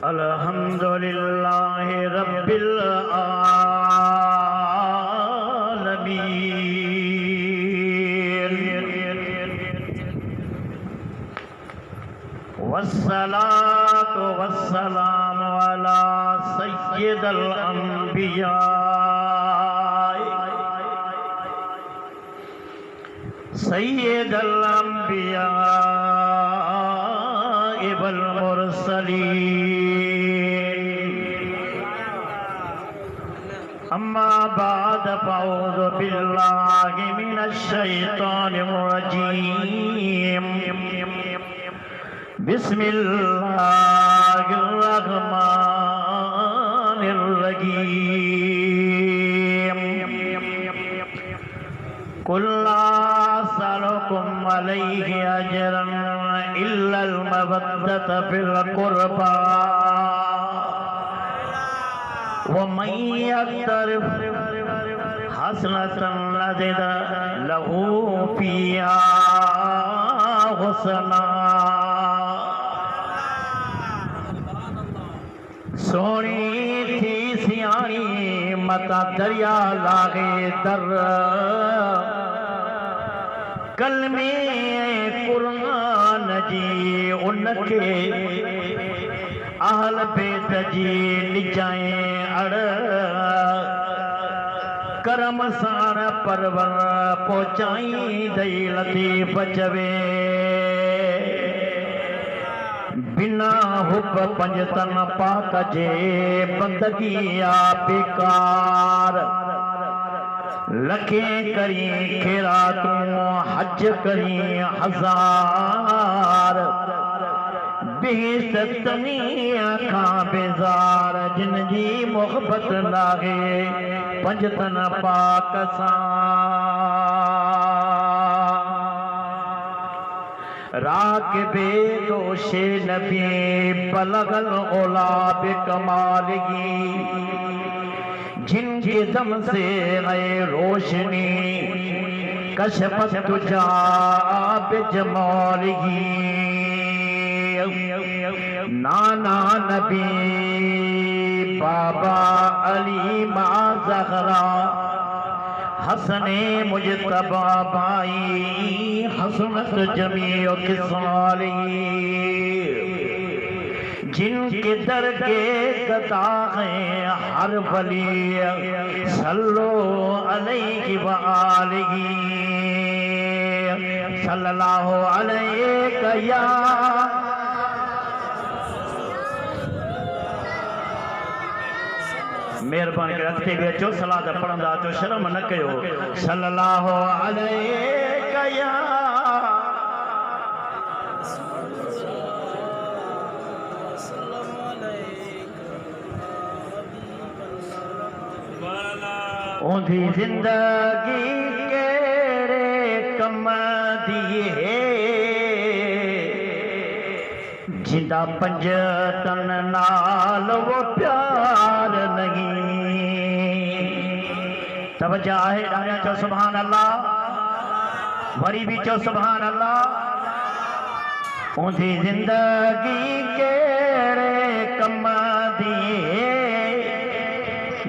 अल्हम्दुलिल्लाह रब्बिल आलमीन वस्सलातु वस्सलामु अला सय्यिदिल अंबिया सय्यिदिल अंबिया वल मुरसलीन अम्मा बाद फ़अऊज़ु बिल्लाहि मिनश शैतानिर रजीम बिस्मिल्लाहिर रहमानिर रहीम कुल ला असअलुकुम अलैहि अजरन इल्लल मवद्दत फिल कुर्बा व मन यक़्तरिफ हसनतन नज़िद लहू फ़ीहा हुस्ना। सोनी थी सियाणी मता दरिया लागे दर कलमे कुरान जी उनके अहल बेत जी निजाए अड़ करम साण परवर पहुंचाई दई लतीफ चवे बिना हुब पंजतन पाक जे बंदगी आ बेकार लखे करी खैरातूं हज करी हजार बेइज्जतनी खां बेज़ार जिन जी मोहब्बत लागे पंजतन पाक सां राक़िबे दोशे नबी बलगल ओला बेकमालगी जिनके दम से गए रोशनी कशफत तुझा बेजमालगी नाना नबी बाबा अली माँ ज़हरा हसने मुजतबा भाई हसनत जमीओ किसाली जिनके दर के गदा हैं हर वली सल्लो अलैहि व आलिही सल्लल्लाहु अलैहि या मेहरबानी करे अॻिते बि अचो सलाद पढ़ंदा अचो शर्म न कयो सल्लल्लाहु अलैहि या ओंधी जिंदगी केड़े कम दी है जिंदा पंज तन नाल वो प्यार नहीं तवज्जो है डाया चो सुभान अल्लाह वरी भी चो सुभान अल्लाह ओंधी जिंदगी केड़े कम दी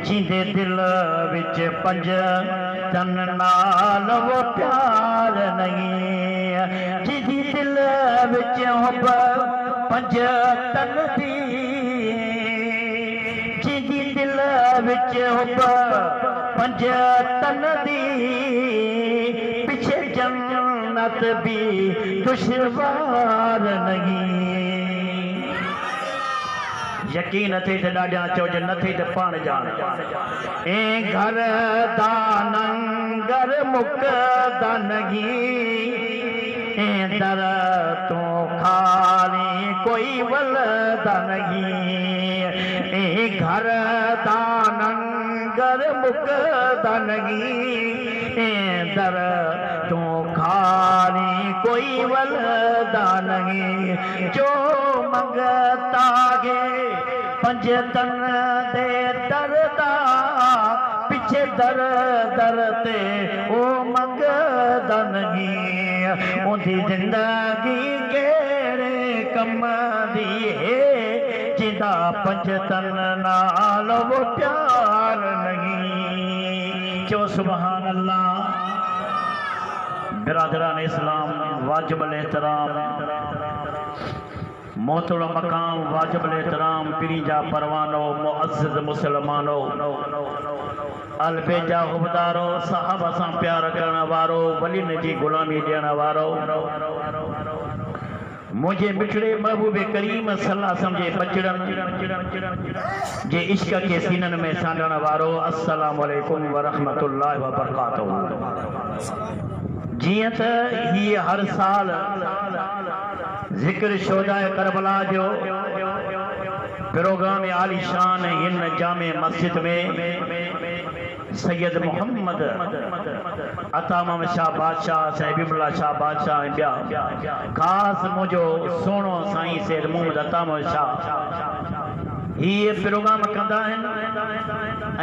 जिंदे दिल विच पंज तन नाल वो प्यार नहीं जिंदी दिल विच हुब पंज तन दी जिंदी दिल विच हुब पंज तन दी पिछे जन्नत भी दुश्वार नहीं यकीन थी तो ॾाढा चो जे न थी तो पाण जान ए घर दा नंगर मुकदा नहीं ए दर तो खाली कोई वलदा नहीं ए घर दानंगर मुकदनगी दर तू खारी कोई वलदानगी जो मंगता है पंजतन दे दरदा पिछे दर दर ते ओ मंगदनगी उनकी जिंदगी केड़े कम दी है जिदा पंजतन नाल वो प्यार नहीं जो सुभान अल्लाह। बिरादरान इस्लाम वाजिबुल एहतराम मोहतरम मकाम वाजिबुल एहतराम पिरीजा परवानो मुअज़्ज़िज़ मुसलमानो अलबेजा हुबदारो साहबा सां प्यार करण वारो वलीन जी गुलामी ॾियण वारो मुझे मिठड़े महबूब करीम सल्लल्लाहु अलैहि वसल्लम जे बचड़न जे इश्क के सीनन में सांडण वारो अस्सलामु अलैकुम व रहमतुल्लाहि व बरकातहू। जियं त ही हर साल ज़िक्र शोदाए करबला जो प्रोग्राम आली शान इन जामे मस्जिद में सैयद मोहम्मद अतामम शाह बादशाह साहिबुल्लाह शाह बादशाह ॿिया ख़ासि मुंहिंजो सोणो साईं सैयद मोहम्मद अतामम शाह ये प्रोग्राम कंदा आहिनि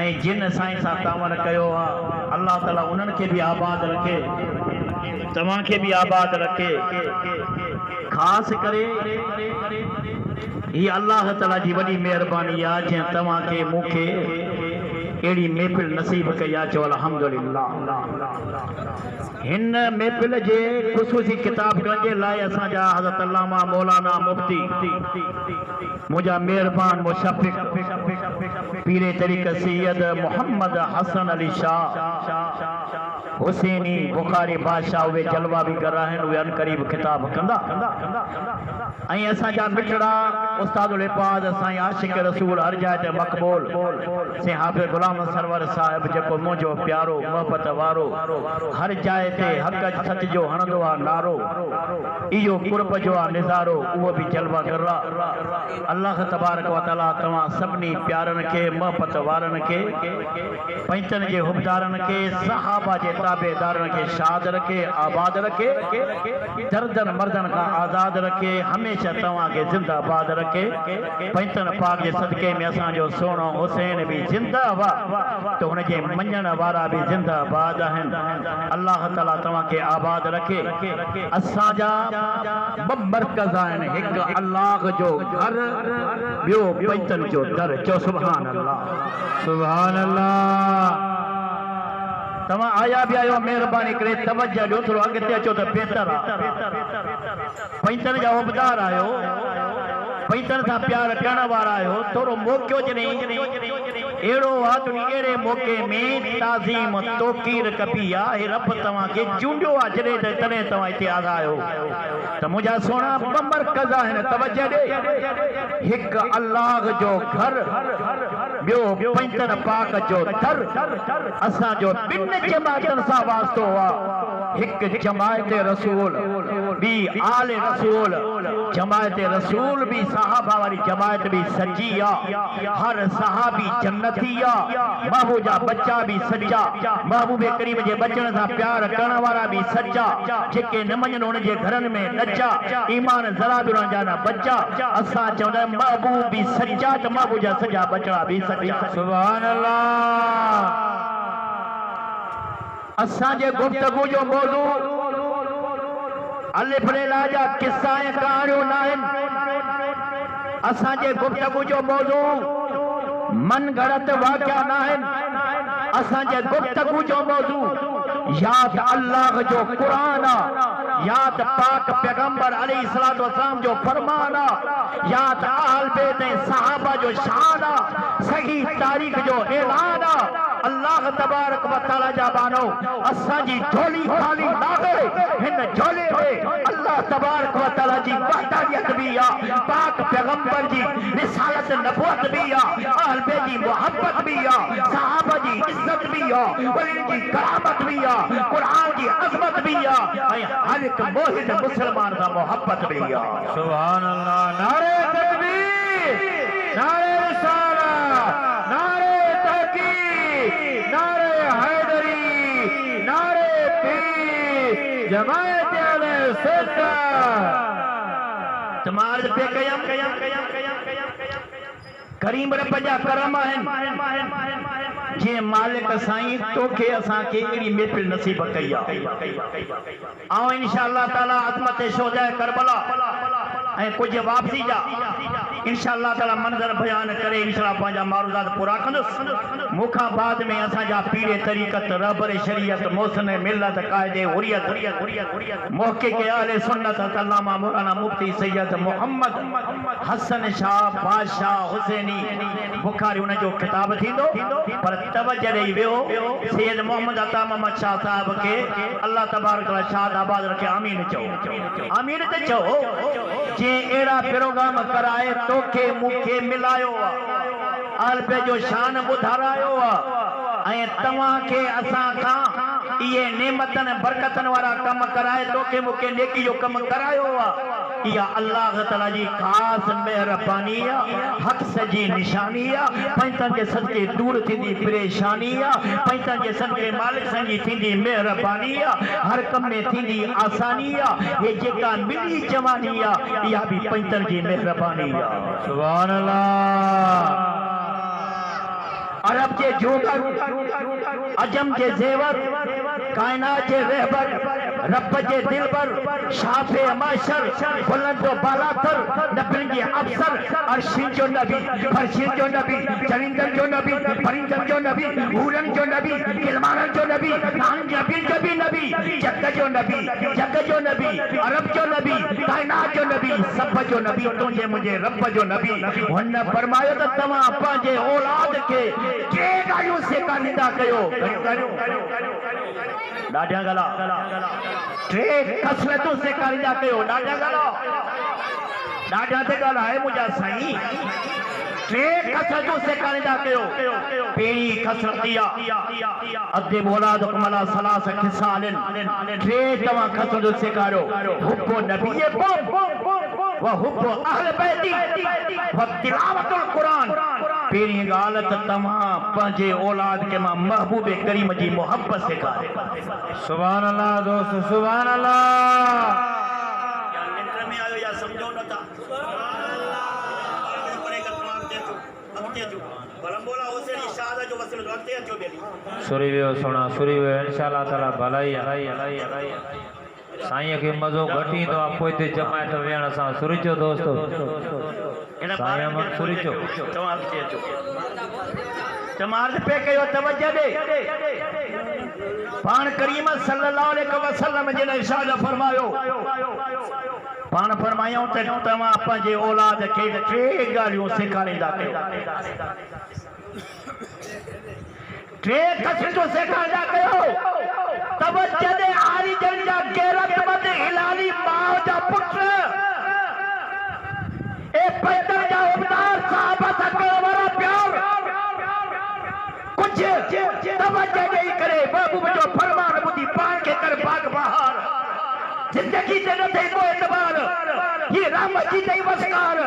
ऐं जिन साईं सां तावन कयो आहे अल्लाह ताला उन्हनि खे बि आबाद रखे तव्हां खे बि आबाद रखे। ख़ासि करे ही अल्लाह ताला जी वॾी महिरबानी आहे जंहिं तव्हां खे मूंखे अहिड़ी महफ़िल नसीब कई आहे चओ अल्हम्दुलिल्लाह। हिन महफ़िल जे ख़ुसूसी किताबनि जे लाइ असांजा हज़रत अल्लामा मौलाना मुफ्ती मुंहिंजा मेहरबान मुशफ़िक़ पीरे तरीक़ सैयद मोहम्मद हसन अली शाह हुसैनी बुखारी बादशाह उहे जलवा भी कर रहा है उहे अनकरीब खिताब कंदा ऐं असांजा मिठड़ा उस्तादुल इबाद साईं आशिक रसूल हर जाइ ते मक़बूल से हाफ़िज़ गुलाम सरवर साहिब जेको मुंहिंजो प्यारो मोहब्बत वारो हर जाइ ते हक़ सच जो हणंदो आहे नारो इहो कुर्ब जो आहे निज़ारो उहो बि जलवा कर रहा। अल्लाह तबारक व तआला तव्हां सभिनी प्यारनि खे मोहब्बत वारनि खे पैंतनि जे हुबदारनि खे सहाबा जे ताबेदारनि खे शाद रखे आबाद रखे दर्दन मर्दन का आज़ाद रखे हमेशा तव्हां खे जिंदाबाद रखे पैंतन पाक जे सदके में असांजो सोनो हुसैन भी जिंदाबाद तो हुनजे मञण वारा भी जिंदाबाद आहिनि। अल्लाह ताला तव्हां खे आबाद रखे। असांजा ॿ मर्कज़ आहिनि हिकु अल्लाह जो घर ॿियो पैंतन जो दर चओ सुभान अल्लाह सुभान अल्लाह। तव्हां आया भी आयो महिरबानी करे तवज्जो ॾियो थोरो अॻिते अचो त बहितर आहे। पैंतन जा उबदार आयो पैंतन सां प्यार करण वारा आयो थोरो मौक़ो जॾहिं अहिड़ो आहे त अहिड़े मौक़े में ताज़ीम तौक़ीर कबी आहे रब तव्हां खे चूंडियो आहे जॾहिं तॾहिं तव्हां हिते आया आहियो त मुंहिंजा सोना ॿ मर्कज़ आहिनि तवज्जो ॾे। हिकु अल्लाह जो घर ॿियो पैंतन पाक जो दर। असांजो ॿिनि जमातनि सां वास्तो आहे हिकु जमायत रसूल ॿी आल रसूल जमायत रसूल भी साहबा वाली जमायत भी सच्ची आहे हर सहाबी जन्नती आहे महबूबा बच्चा भी सच्चा महबूब करीम जे बचण सां प्यार करण वारा भी सच्चा जेके न मञनि उन जे घरनि में नचा ईमान ज़रा बि उन्हनि जा न बच्चा असां चवंदा आहियूं महबूब भी सच्चा त महबूब जा सॼा बचड़ा भी सच्चा सुभान अल्लाह। असांजे गुफ्तगू जो मौज़ू अलिफ लेला जा किस्सा ऐं कहाणियूं न आहिनि। असांजे गुफ्तगू जो मौज़ू मन घड़त वाक़िया न आहिनि। असांजे गुफ्तगू जो मौज़ू या त अल्लाह जो क़ुरान आहे या त पाक पैगंबर अलैहिस्सलातु वस्सलाम जो फरमान आहे या त अहल बैत ऐं सहाबा जो शान आहे सही तारीख़ जो ऐलान आहे। अल्लाह तबारक व तआला जा बानो असांजी झोली खाली नाहे हिन झोले में अल्लाह तबारक व तआला जी वहदानियत भी आहे पाक पैगंबर जी रिसालत नबुवत भी आहे अहल बैत जी मोहब्बत भी आहे सहाबा जी इज्जत भी आहे वली जी करामत भी आहे कुरान जी अज़मत भी आहे ऐं हर एक मोहित मुसलमान सां मोहब्बत भी आहे सुभान अल्लाह। नारे तकबीर नारे रिसालत जमायत अहले सुन्नत तमार पे कयम करीम रब जा करम आहिन जे मालिक साईं तोखे असां के एड़ी महफिल नसीब कई आ ऐं इंशाअल्लाह ताला अज़मत शोजा करबला ऐं कुछ वापसी जा इंशाअल्लाह ताला मंजर बयान करे इंशाअल्लाह पंहिंजा मारूदात पूरा कंदुसि मुखां बाद में असांजा पीरे तरीक़त रहबर शरीयत मोहसिन मिलत कायदे हुरियत मुहक़्क़िक़ अहले सुन्नत अल्लामा मौलाना मुफ्ती सैयद मोहम्मद हसन शाह बादशाह हुसैनी बुखारी उन जो खिताब थींदो पर तवज्जो ॾेई वियो सैयद मोहम्मद अता मोहम्मद शाह साहब के अल्लाह तबारक व शाद आबाद रखे आमीन चओ आमीन ते चओ जे एड़ा प्रोग्राम कराए तोखे मूंखे मिलायो आलबे जो शान ॿुधारायो ऐं तव्हांखे असां खां इहे नेमतन बरकतन वारा कम कराए तोखे मूंखे नेकी जो कम करायो इहा अल्लाह ताला जी ख़ास मेहरबानी हक़ सजी निशानी पंहिंजनि जे सदके दूर थींदी परेशानी पंहिंजनि जे सदके मालिक संजी थींदी मेहरबानी हर कम में थींदी आसानी हे जेका मिली जवानी इहा बि पंहिंजनि जी मेहरबानी सुभान अल्लाह अरब के जोगर अजम के जेवर कायनात के रहबर रब के दिलबर शाफे माशर बुलंद व बालातर नबियन के अफसर अर्शिन जो नबी फरशिन जो नबी चरिंदन जो नबी परिंदन जो नबी हूरन जो नबी गिलमानन जो नबी नान नबी जो नबी जग जो नबी अरब जो नबी कायनात जो नबी सब जो नबी तुझे मुझे रब जो नबी हुन फरमायो त तव्हां पंहिंजे औलाद के के गालियों से का निंदा कयो डाढा गला टे खसलतों से का निंदा कयो डाढा गला डाढा ते गला है मुझा साईं टे खसलतों से का निंदा कयो पेरी खसलतिया अदे औलाद कमला सलास खिसालन टे तवा खसलतों से कारो हुब्बो नबी व हुब्बो अहले बैती व तिलावतुल कुरान पेरी गालत तमा पंजे औलाद के मां महबूब करीम जी मोहब्बत से का सुभान अल्लाह दोस्त सुभान अल्लाह या निंद्र में आयो या समझो न था सुरीवियो सोना सुरीवियो इंशाअल्लाह ताला भलाई साईं के मजो घटी तो आपको ते जमायत वेण सा सुरीचो दोस्तो साईं मन सुरीचो तमाम के चो तमार पे कयो तवज्जो दे पान करीम सल्लल्लाहु अलैहि वसल्लम जिन इरशाद फरमायो पान फरमायो त तमा पंजे औलाद के टे गालियों सेखारींदा कयो टे कसटो सेखारींदा कयो तवज्जो दे आरी जन जा गैरत मत हिलाली मां जा पुत्र ए पैदल जा उबदार साहबा सा कयो वारा प्यार कुछ तवज्जो नहीं करे महबूब जो फरमान बुधी पान के कर बाग बहार जिंदगी ते न थे को एतबार ये राम जी नहीं वसकार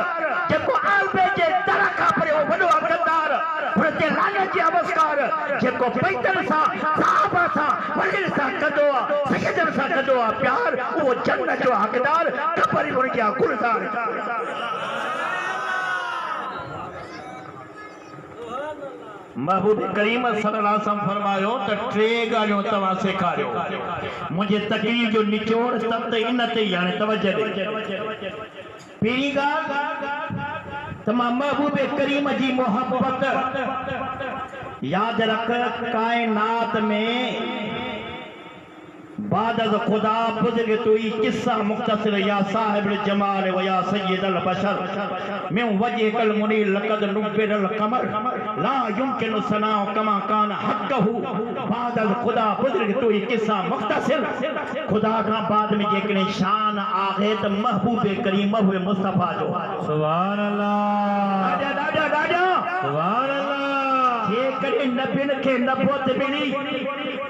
जको आलबे जे तरखा परे वो वडो अकदार प्रते लाने जी नमस्कार जको पैदल सा साहबा सा वलिल सा कदो सैयदन सा कदो प्यार वो जन्नत जो हकदार कबरी बन गया गुलजार महबूब करीम सल्लल्लाहु अलैहि वसल्लम फरमायो त टे गालियों तवा सेखारियो मुझे तकरीर जो निचोड़ सब इन ते यानी तवज्जो दे पहिरीं ॻाल्हि तमाम महबूब करीम जी मोहब्बत याद रख कायनात में बाद खुदा बुजुर्ग तो किस्सा मुख्तसर या साहिब जमाल व या सय्यद अल बशर में वजह कल मुनी लक़द नुब्बिर अल कमर ला युमकिन सना कमा कान हक़हु बाद खुदा बुजुर्ग तो किस्सा मुख्तसर खुदा का बाद में जेकने शान आहे त महबूब करीम हुए मुस्तफा जो सुभान अल्लाह दादा दादा दादा सुभान अल्लाह जे करे नबियन के नबूवत मिली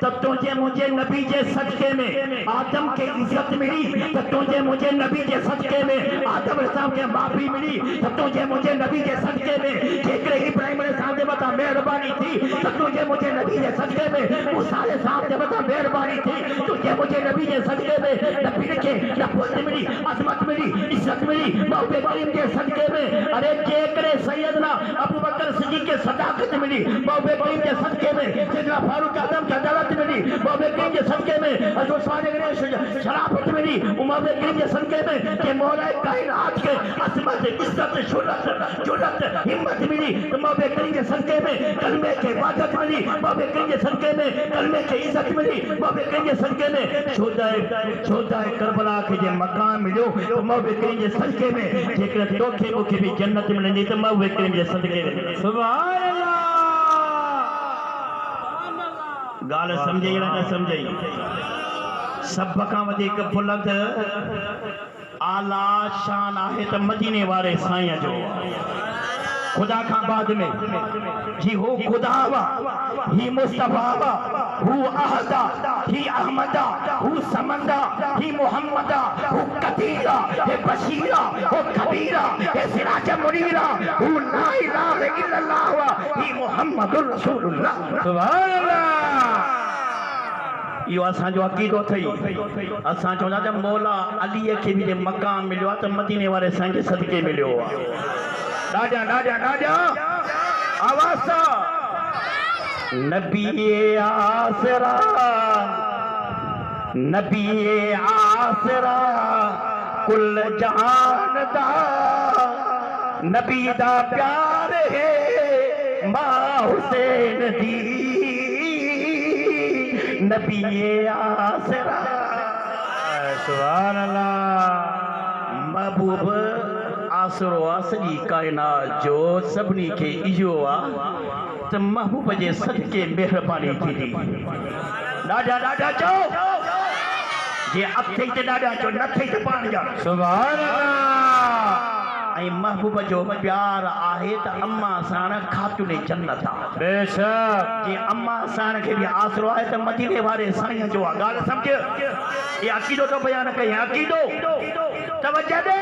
त तुझे मुझे नबी जे सदके में आदम के इज्जत मिली त तुझे मुझे नबी जे सदके में आदम अलैहिस्सलाम के माफी मिली त तुझे मुझे नबी जे सदके में जे करे इब्राहिम अलैहिस्सलाम जे मथा मेहरबानी थी त तुझे मुझे नबी जे सदके में मूसा अलैहिस्सलाम जे मथा मेहरबानी थी तुझे मुझे नबी जे सदके में नबियन के नबूवत मिली अजमत मिली इज्जत मिली मौके करीम के सदके में अरे जे करे सैयदना अबू बकर सिद्दीक के सदाकत मिली मौके करीम के सदके में सैयदना फारूक आजम की अदालत मिली मौके करीम के सदके में हजरत उस्मान गनी शराफत मिली मौके करीम के सदके में कि मौला कायनात के अजमत इज्जत शुरत जुरत हिम्मत मिली मौके करीम के सदके में कलमे के इबादत मिली मौके करीम के सदके में कलमे के इज्जत मिली मौके करीम के सदके में छोदाए करबला के जे मकान मिलो तो मौके करीम के सदके में जेकर तोखे मुखे भी जन्नत मिलंदी तो मौके करीम के सदके में सुभान अल्लाह गाल समझे या न समझे सब खां वधीक बुलंद आला शान आहे त मदीने वारे साईं जो खुदा खां बाद में जी हो खुदा वा ही मुस्तफा वा हु अहदा ही अहमदा हु समंदा ही मुहम्मदा हु कतीरा हे बशीरा हो कबीरा हे सिराज मुनीरा हु ला इलाहा इल्लल्लाह वा ही मुहम्मदुर रसूलुल्लाह सुभान अल्लाह यो असांजो अकीदो थई असां चवंदा त मौला अली खे भी मकाम मिलियो आहे त मदीने वारे साईं जे सदके मिलियो आहे ॾाढा ॾाढा ॾाढा आवाज़ नबी आसरा नबी आसरा कुल जहान दा नबी दा प्यार है मां हुसैन दी नबी आसरा सुभान अल्लाह महबूब आसरो आ सॼी कायनात जो सभिनी खे इहो आहे त महबूब जे सदके महिरबानी थींदी ॾाढा ॾाढा चओ जे अथे ते ॾाढा चओ नथे ते पाण जा सुभान अल्लाह ऐं महबूब जो प्यार आहे त अम्मा साण खातून जन्नत आहे बेशक जे अम्मा साण खे बि आसरो आहे त मदीने वारे साईं जो आहे ॻाल्हि सम्झ ये अकीदो तो बयान कई अकीदो तवज्जो दे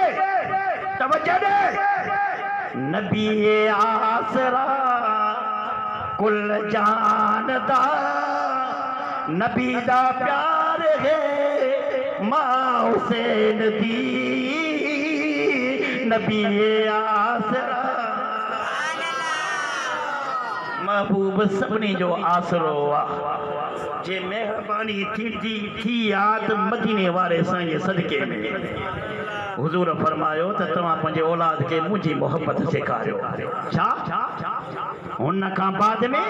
नबी आसरा कुल जान दा नबी दा प्यार है मां हुसैन दी नबी आसरा महबूब सभिनी जो आसरो आहे जे मेहरबानी थी याद मदीने वारे साईं जे सदके में हुजूर फरमायो त तव्हां पंहिंजे औलाद खे मुंहिंजी मोहब्बत सेखारियो छा हुन खां बाद में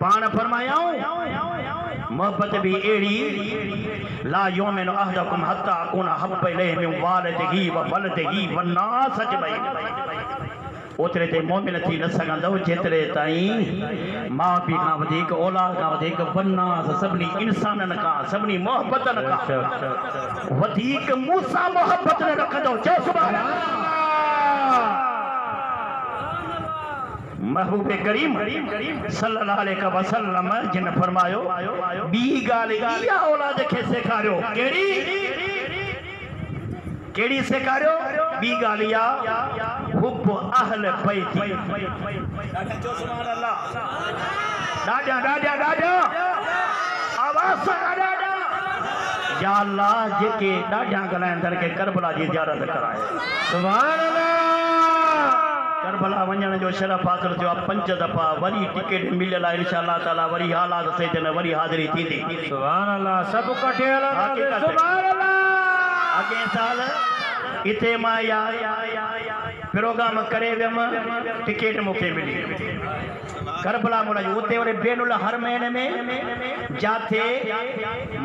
पाण फरमायाऊं मोहब्बत भी अहिड़ी ला योमिनु अहदकुम हत्ता अकूना हब्ब इलैहि मिन वालिदिही व वलदिही व नास अजमईन ओतिरे ते मोमिन थी न सघंदव जेतिरे ताईं माउ पीउ खां वधीक औलाद खां वधीक वन्नास सभिनी इंसाननि खां सभिनी मोहब्बतनि खां वधीक मूंसां मोहब्बत न रखंदो चओ सुभान अल्लाह महबूब करीम सल्लल्लाहु अलैहि वसल्लम जिन फरमायो ॿी ॻाल्हि इहा औलाद खे सेखारियो कहिड़ी सेखारियो ॿी ॻाल्हि इहा हुब अहल बैती चओ सुभान अल्लाह ॾाढा ॾाढा ॾाढा आवाज़ सां ॾाढा या अल्लाह जेके ॾाढा ॻाल्हाईंदड़ खे करबला जी ज़ियारत कराए सुभान अल्लाह करबला वञण जो शरफ़ हासिल थियो आहे 5 दफ़ा वरी टिकट मिलियल आहे इंशाअल्लाह ताला वरी हालात सही थियनि वरी हाज़िरी थींदी सुभान अल्लाह सभु कठे सुभान अल्लाह अॻे साल इते मां प्रोग्राम करे वियमि टिकट मूंखे मिली करबला मोला उते वरी बेनुल हर महीने में जाथे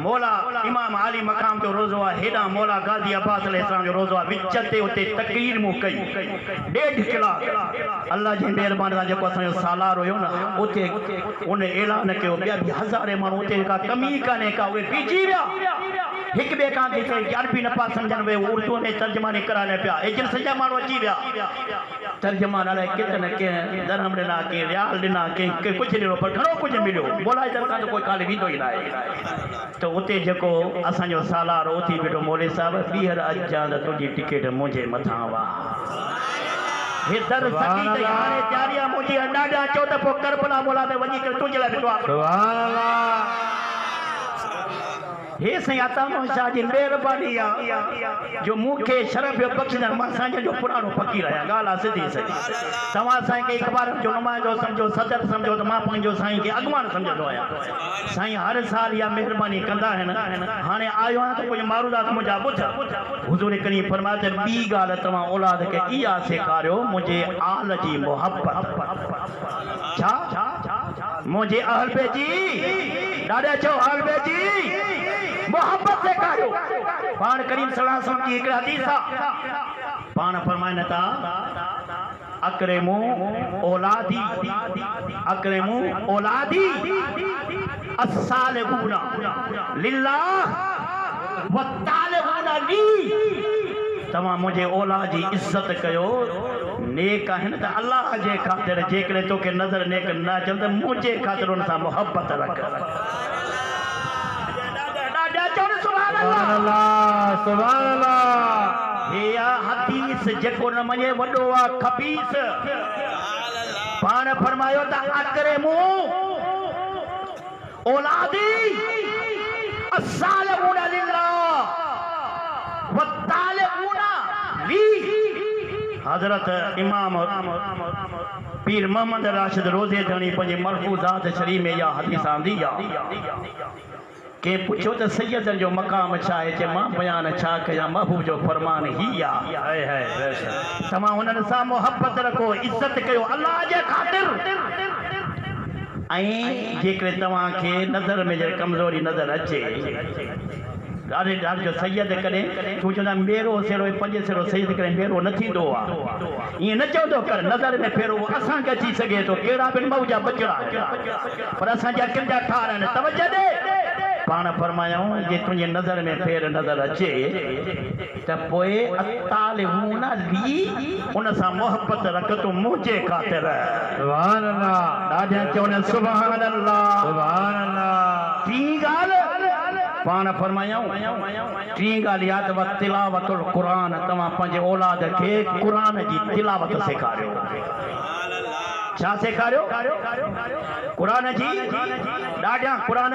मौला इमाम आली मकाम जो रोज़ो आहे हेॾां मौला गाज़ी अब्बास अलैहिस्सलाम जो रोज़ो आहे विच ते उते तकरीर मूं कई 1.5 कलाक अल्लाह जी महिरबानी सां जेको असांजो सालार हुयो न उते उन ऐलान कयो ॿिया बि हज़ारे माण्हू उते का कमी कान्हे का उहे बीजी विया हिक ॿिए खां अरबी न पिया सम्झनि उहे उर्दू में तर्जुमानी कराइनि पिया एजन सॼा माण्हू अची विया तर्जमा नाले कितने के धर्म ॾिना के रियाल ॾिना के कुछ ॾिनो पर घणो कुछ मिलियो बोलाए दरखां तो कोई काले वींदो ई न आहे तो उते जेको असांजो सालार उथी वेठो मौले साहब ॿीहर अचां त तुंहिंजी टिकट मुंहिंजे मथां वा हे दर सकी त हाणे तयारी मुंहिंजी ॾाढा चो त पोइ करबला मोला में वञी करे तुंहिंजे लाइ दुआ करो सुभान अल्लाह हे साईं अता शाह जी महिरबानी आहे जो मूंखे शरफ़ जो बख़्शण मां साईं जो पुराणो फ़क़ीर आहियां ॻाल्हि आहे सिधी सही तव्हां साईं खे अख़बार जो नुमाइंदो सम्झो सदर सम्झो त मां पंहिंजो साईं खे अॻुवान सम्झंदो आहियां साईं हर साल इहा महिरबानी कंदा आहिनि हाणे आयो आहियां त कुझु मारूदात मुंहिंजा ॿुध हुज़ूर करीम फरमाए त ॿी ॻाल्हि तव्हां औलाद खे इहा सेखारियो मुंहिंजे आल जी मुहबत छा मुंहिंजे अहल जी ॾाढा चओ अहल जी मोहब्बत सेखारियो पाण करीम सल्लल्लाहु अलैहि वसल्लम की हिकड़ा हदीस आहे पाण फरमाइनि था अकरमु औलादी अस्सालिहूना लिल्लाह व तालिबूना ली तव्हां मुंहिंजे औलाद जी इज़त कयो नेक आहिनि त अल्लाह जे ख़ातिर जेकॾहिं तोखे नज़र नेक न अचनि त मुंहिंजे ख़ातिर उन सां मोहब्बत रख सुभान अल्लाह सुभान अल्लाह हे हदीस जेको न मञे वॾो आहे खबीस पाण फरमायो त अकरमु औलादी अस्सालिहूना लिल्लाह व तालिबूना ली हज़रत इमाम पीर मोहम्मद राशिद रोज़े जानी पंहिंजे मरफूज़ात शरीफ़ में इहा हदीस आंदी आहे के पुछो त सैयदनि जो मक़ाम छा आहे चए मां बयान छा कयां महबूब जो फरमान ही आहे तव्हां हुननि सां मोहब्बत रखो इज़त कयो अल्लाह जे ख़ातिर ऐं जेकॾहिं तव्हांखे नज़र में जॾहिं कमज़ोरी नज़र अचे ॾाढे जो सैयद कॾहिं तूं चवंदा मेरो सेरो पंज सेरो सैयद कॾहिं मेरो न थींदो आहे ईअं न चवंदो कर नज़र में फेरो असांखे अची सघे थो कहिड़ा बि मऊ जा बचड़ा पर असांजा किंजा ठार आहिनि तवजो ॾे पाण फरमायूं जे तुंहिंजे नज़र में फेर नज़र अचे त पोइ अत्तालिहूना ली उन सां मोहब्बत रख तूं मुंहिंजे ख़ातिर सुभान अल्लाह ॾाढा चवनि सुभान अल्लाह सुभान अल्लाह टी ॻाल्हि पाण फरमायूं टी ॻाल्हि यादि वक़्तु तिलावतुल क़ुरान तव्हां पंहिंजे औलाद खे क़ुरान जी तिलावत सेखारियो छा सेखारियो क़ुरान जी ॾाढा क़ुरान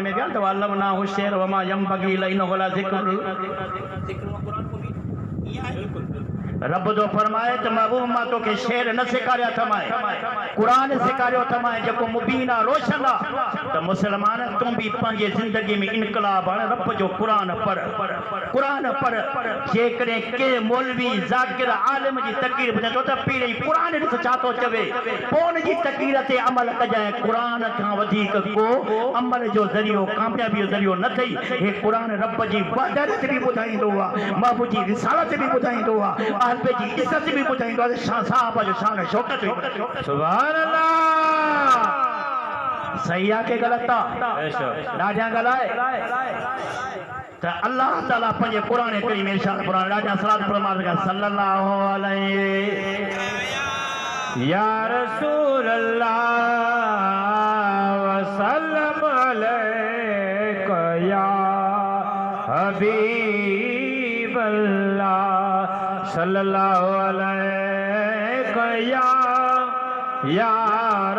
में बि त अल्लमना हुशैर वमा यंबगी लइनो वला ज़िक्र रब जो फरमाए त महबूब मां तोखे शेर न सेखारिया थमाए क़ुरान सेखारियो थमाए जेको मुबीन आहे रोशन आहे त मुस्लमान तूं बि पंहिंजे ज़िंदगी में इनकलाब आणे रब जो क़ुरान पढ़ जेकॾहिं के मौलवी ज़ाकिर आलिम जी तक़रीर ॿुधंदो त पहिरीं क़ुरान ॾिस छा थो चवे पोइ उन जी तक़रीर ते अमल कजांइ क़ुरान खां वधीक को अमल जो ज़रियो कामयाबी जो ज़रियो न अथई हे क़ुरान रब जी वहदत बि ॿुधाईंदो आहे महबूब जी रिसालत बि ॿुधाईंदो आहे अहल जी इज़त भी ॿुधाईंदो आहे साहब जो शान शौकत सुभान अल्लाह सही आहे के ग़लति आहे ॾाढा ॻाल्हाए त अल्लाह ताला पंहिंजे क़ुरान करीम में इरशाद फरमाए ॾाढा सलात फरमाए सल्लल्लाहु अलैहि या रसूल अल्लाह वसल्लम अलैका या हबीब अल्लाह सल्लल्लाहु अलैका या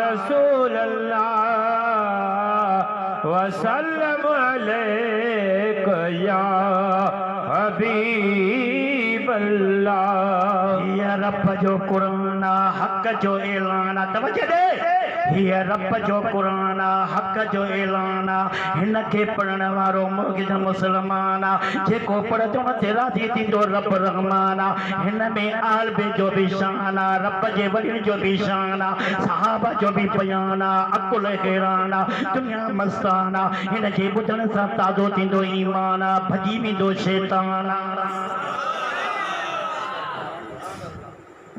रसूल अल्लाह वसल्लम अलैका या हबीब अल्लाह ये रब जो कुरान हक जो ऐलान तवज्जो दे ये रब जो कुरान हक जो ऐलान हिन के पढ़ण वारो मुर्गिद मुसलमान जेको पढ़ंदो न ते राज़ी थींदो रब रहमान हिन में आल बे जो भी शान रब जे वलियुनि जो भी शान सहाबा जो भी बयान अकुल हैरान दुनिया मस्तान हिन के ॿुधण सां ताज़ो थींदो ईमान भॼी वेंदो शैतान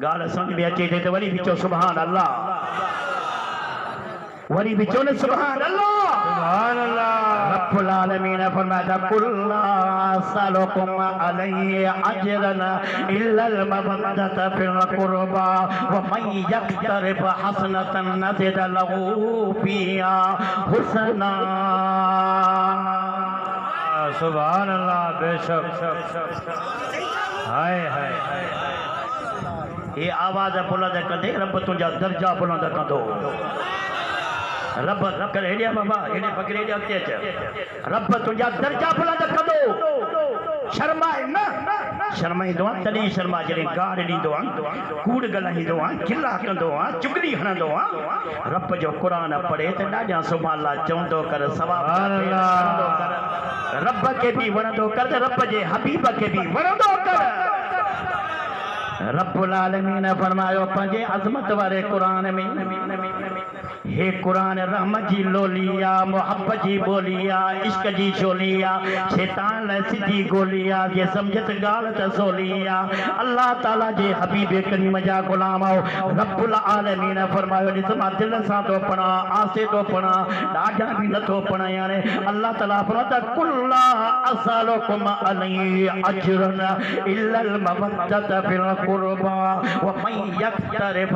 गाल समझ में अचे तो वरी भी चो सुभान अल्लाह वरी भी चो न सुभान अल्लाह सुभान अल्लाह। रब्बुल आलमीन ने फरमाया कुल्ला सलकुम अलैहि अजरन इल्लल मवद्दत फिल कुरबा व मन यक्तरिब हसनतन नज़िद लहू फिहा हुसना। सुभान अल्लाह। बेशक। हाय हाय। ये आवाज बुलंद कंदे रब तुंहिंजा दर्जा बुलंद कंदो। रब कर हेड़िया बाबा हेड़े पकड़े हेड़े अॻिते अच। रब तुंहिंजा दर्जा बुलंद कंदो। शर्माए न शर्माईंदो आहे तॾहिं शर्मा जॾहिं गाड़ ॾींदो आहे कूड़ ॻाल्हाईंदो आहे खिला कंदो आहे चुगली हणंदो आहे। रब जो क़ुरान पढ़े त ॾाढा सुभाला चवंदो कर सवाब कर। रब के भी वणंदो कर त रब जे हबीब के भी वणंदो कर। रब्बुल आलमीन ने फरमायो पंहिंजे अज़मत वारे क़ुरान में हे क़ुरान रहमत जी लोलिया मोहब्बत जी बोलिया इश्क जी चोलिया शैतान लाइ सिधी गोलिया जे समझत ॻाल्हि त सोलिया अल्लाह ताला जे हबीब करीम जा गुलाम आओ। रब्बुल आलमीन ने फरमायो ॾिस मां दिल सां थो पढ़ा आसे थो पढ़ा ॾाढा बि नथो पढ़ा याने अल्लाह ताला फरमाता कुल्ला असलुकुम अलैहि अजरन इल्लल मवद्दत फिल कुरबा व मन यक्तरिब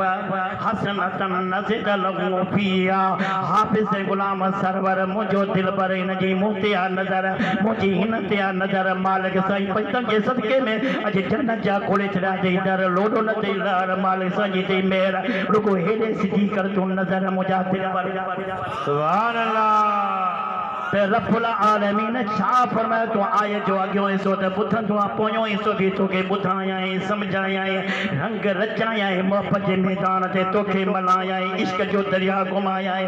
हसनतन नज़िद लहू फिहा। हाफिज़ गुलाम सरवर मुझो दिल पर इन जी मुंह ते आ नज़र मुंहिंजी हिन ते आ नज़र मालिक साईं पैसनि जे सदके में अॼु जन्नत जा खोले छॾिया अथई दर लोॾो न अथई लहर मालिक साईं जी अथई मेहर रुगो हेॾे सिधी कर तूं नज़र मुंहिंजा दिल पर। सुभान अल्लाह। रब्बुल आलमीन छा फरमायो तूं आए जो अॻियों हिसो त ॿुधंदो आहे पोयों हिसो बि तोखे ॿुधायां सम्झायां रंग रचायां मोहब्बत जे मैदान ते तोखे मल्हायां इश्क जो दरिया घुमायां।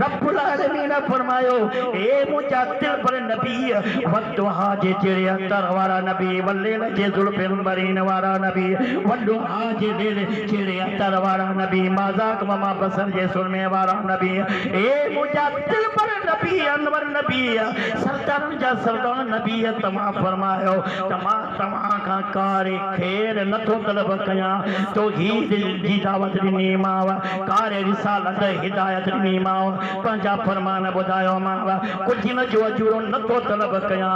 रब्बुल आलमीन फरमायो ए मुंहिंजा दिल पर नबी वदुहा जे जहिड़े अतर वारा नबी वलेल जे ज़ुल्फ़िन बरीन वारा नबी वदुहा जे जहिड़े अतर वारा नबी माज़ाक ममा बसर जे सुरमे वारा नबी ए मुंहिंजा दिल पर नबी अनवर नबी सरदारन जा सरदार नबी तमाम फरमायो तमाम का कारी खैर नथो तलब कयां तो हीद जी दावत ॾिनी माव कारी रिसालत हिदायत ॾिनी माव पंहिंजा फरमान ॿुधायो माव कुझु न जो अजूरो नथो तलब कयां।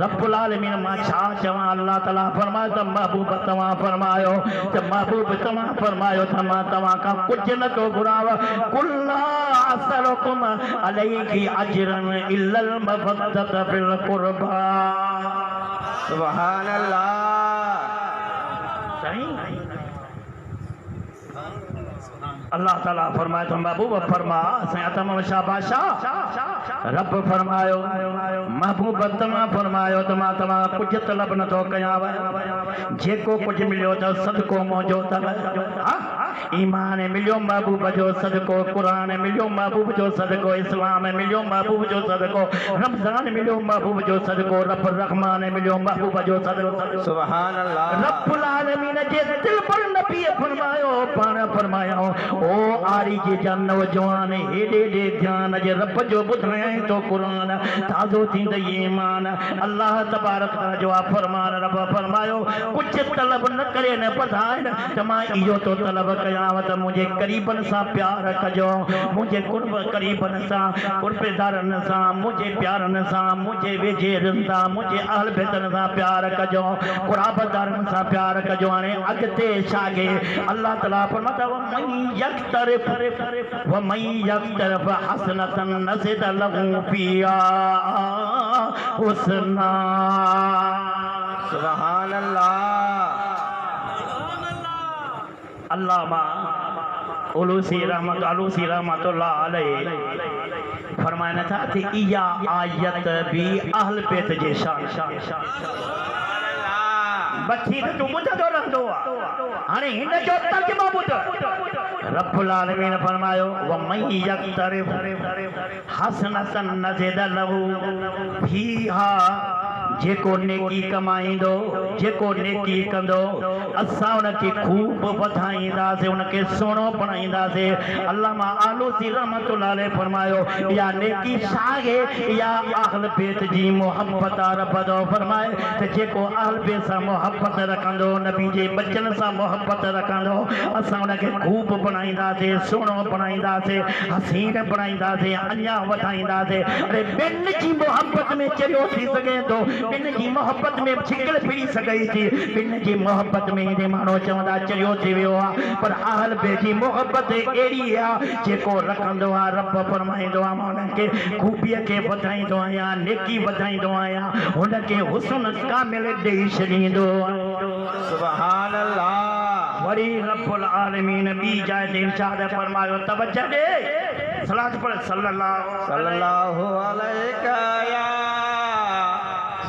रब्बुल आलमीन मां छा चवां अल्लाह ताला फरमायो त महबूब तव्हां फरमायो त महबूब तव्हां फरमायो त मां तव्हां खां कुझु न थो घुराव कुल्ला असलुकुम अलैहि अजरन इल्लल मवद्दत फिल कुरबा। सुभान अल्लाह। अल्लाह ताला फरमाए तो महबूब फरमा तमाम शाबाशाह। रब फरमायो महबूब तमा फरमायो तमा तमा कुछ तलब न तो कयाव जेको कुछ मिलियो त सदको मुंहिंजो तलब ईमान मिलियो महबूब जो सदको कुरान मिलियो महबूब जो सदको इस्लाम मिलियो महबूब जो सदको रमजान मिलियो महबूब जो सदको रब रहमान मिलियो महबूब जो सदको। सुभान अल्लाह। रब्बुल आलमीन जे दिल पर नबी फरमायो पाण फरमायो ओ आरी जे जन नौजवान हेॾे ॾे ध्यान जे रब जो ॿुधायईं तो कुरान ताज़ो थींदई ईमान। अल्लाह तबारक जो फरमान रब फरमायो कुझु तलब न करे न ॿुधाए त मां इहो तो तलब कयां त मुंहिंजे क़रीबन सां प्यार कजो मुंहिंजे कुर्ब क़रीबन सां कुर्बेदारनि सां मुंहिंजे प्यारनि सां मुंहिंजे वेझेरनि सां मुंहिंजे अहल बेतनि सां प्यार कजो क़ुराबदारनि सां प्यार कजो। हाणे अॻिते छागे अल्लाह ताला फरमाता वमन यक्तरिब हसनतन नज़िद लहू फिहा हुसना। सुभान अल्लाह। अल्लामा उलूसी रहमतुल्लाह अलैह फरमाया था कि इहा आयत भी अहल बैत जे शान बची तू ॿुधंदो रहंदो आहे। हाणे हिन जो तर्जुमो ॿुध। रब्बुल आलमीन फरमायो वमन यक्तरिब हसनतन नज़िद लहू फिहा जेको नेकी कमाईंदो जेको नेकी कंदो असां उनखे खूब वधाईंदासीं उनखे सुहिणो बणाईंदासीं अल्लामा आलूसी रहमतुल्लाह अलैह फरमायो या नेकी छाहे या अहल बैत जी मोहब्बत रब दो फरमाए त जेको अहल बैत सां मोहब्बत रखंदो नबी जे बचन सां मोहब्बत रखंदो असां उनखे खूब बणाईंदासीं सुहिणो बणाईंदासीं हसीन बणाईंदासीं अञा वधाईंदासीं अरे ॿिनि जी मोहब्बत में चरियो थी सघे थो ॿिनि जी मोहब्बत में छिकल फिरी सघे थी ॿिनि जी मोहब्बत में ईंदे माण्हू चवंदा चरियो थी वियो आहे पर अहल बैत जी मोहब्बत अहिड़ी आहे जेको रखंदो आहे रब फरमाईंदो आहे मां उनखे खूबीअ खे वधाईंदो आहियां नेकी वधाईंदो आहियां हुनखे हुस्न कामिल ॾेई छॾींदो सुभान अल्लाह वरी रब्बुल आलमीन ॿी जाइ ते इरशाद फरमायो तवज्जो ॾे सलात पढ़ सल्लल्लाहु अलैहि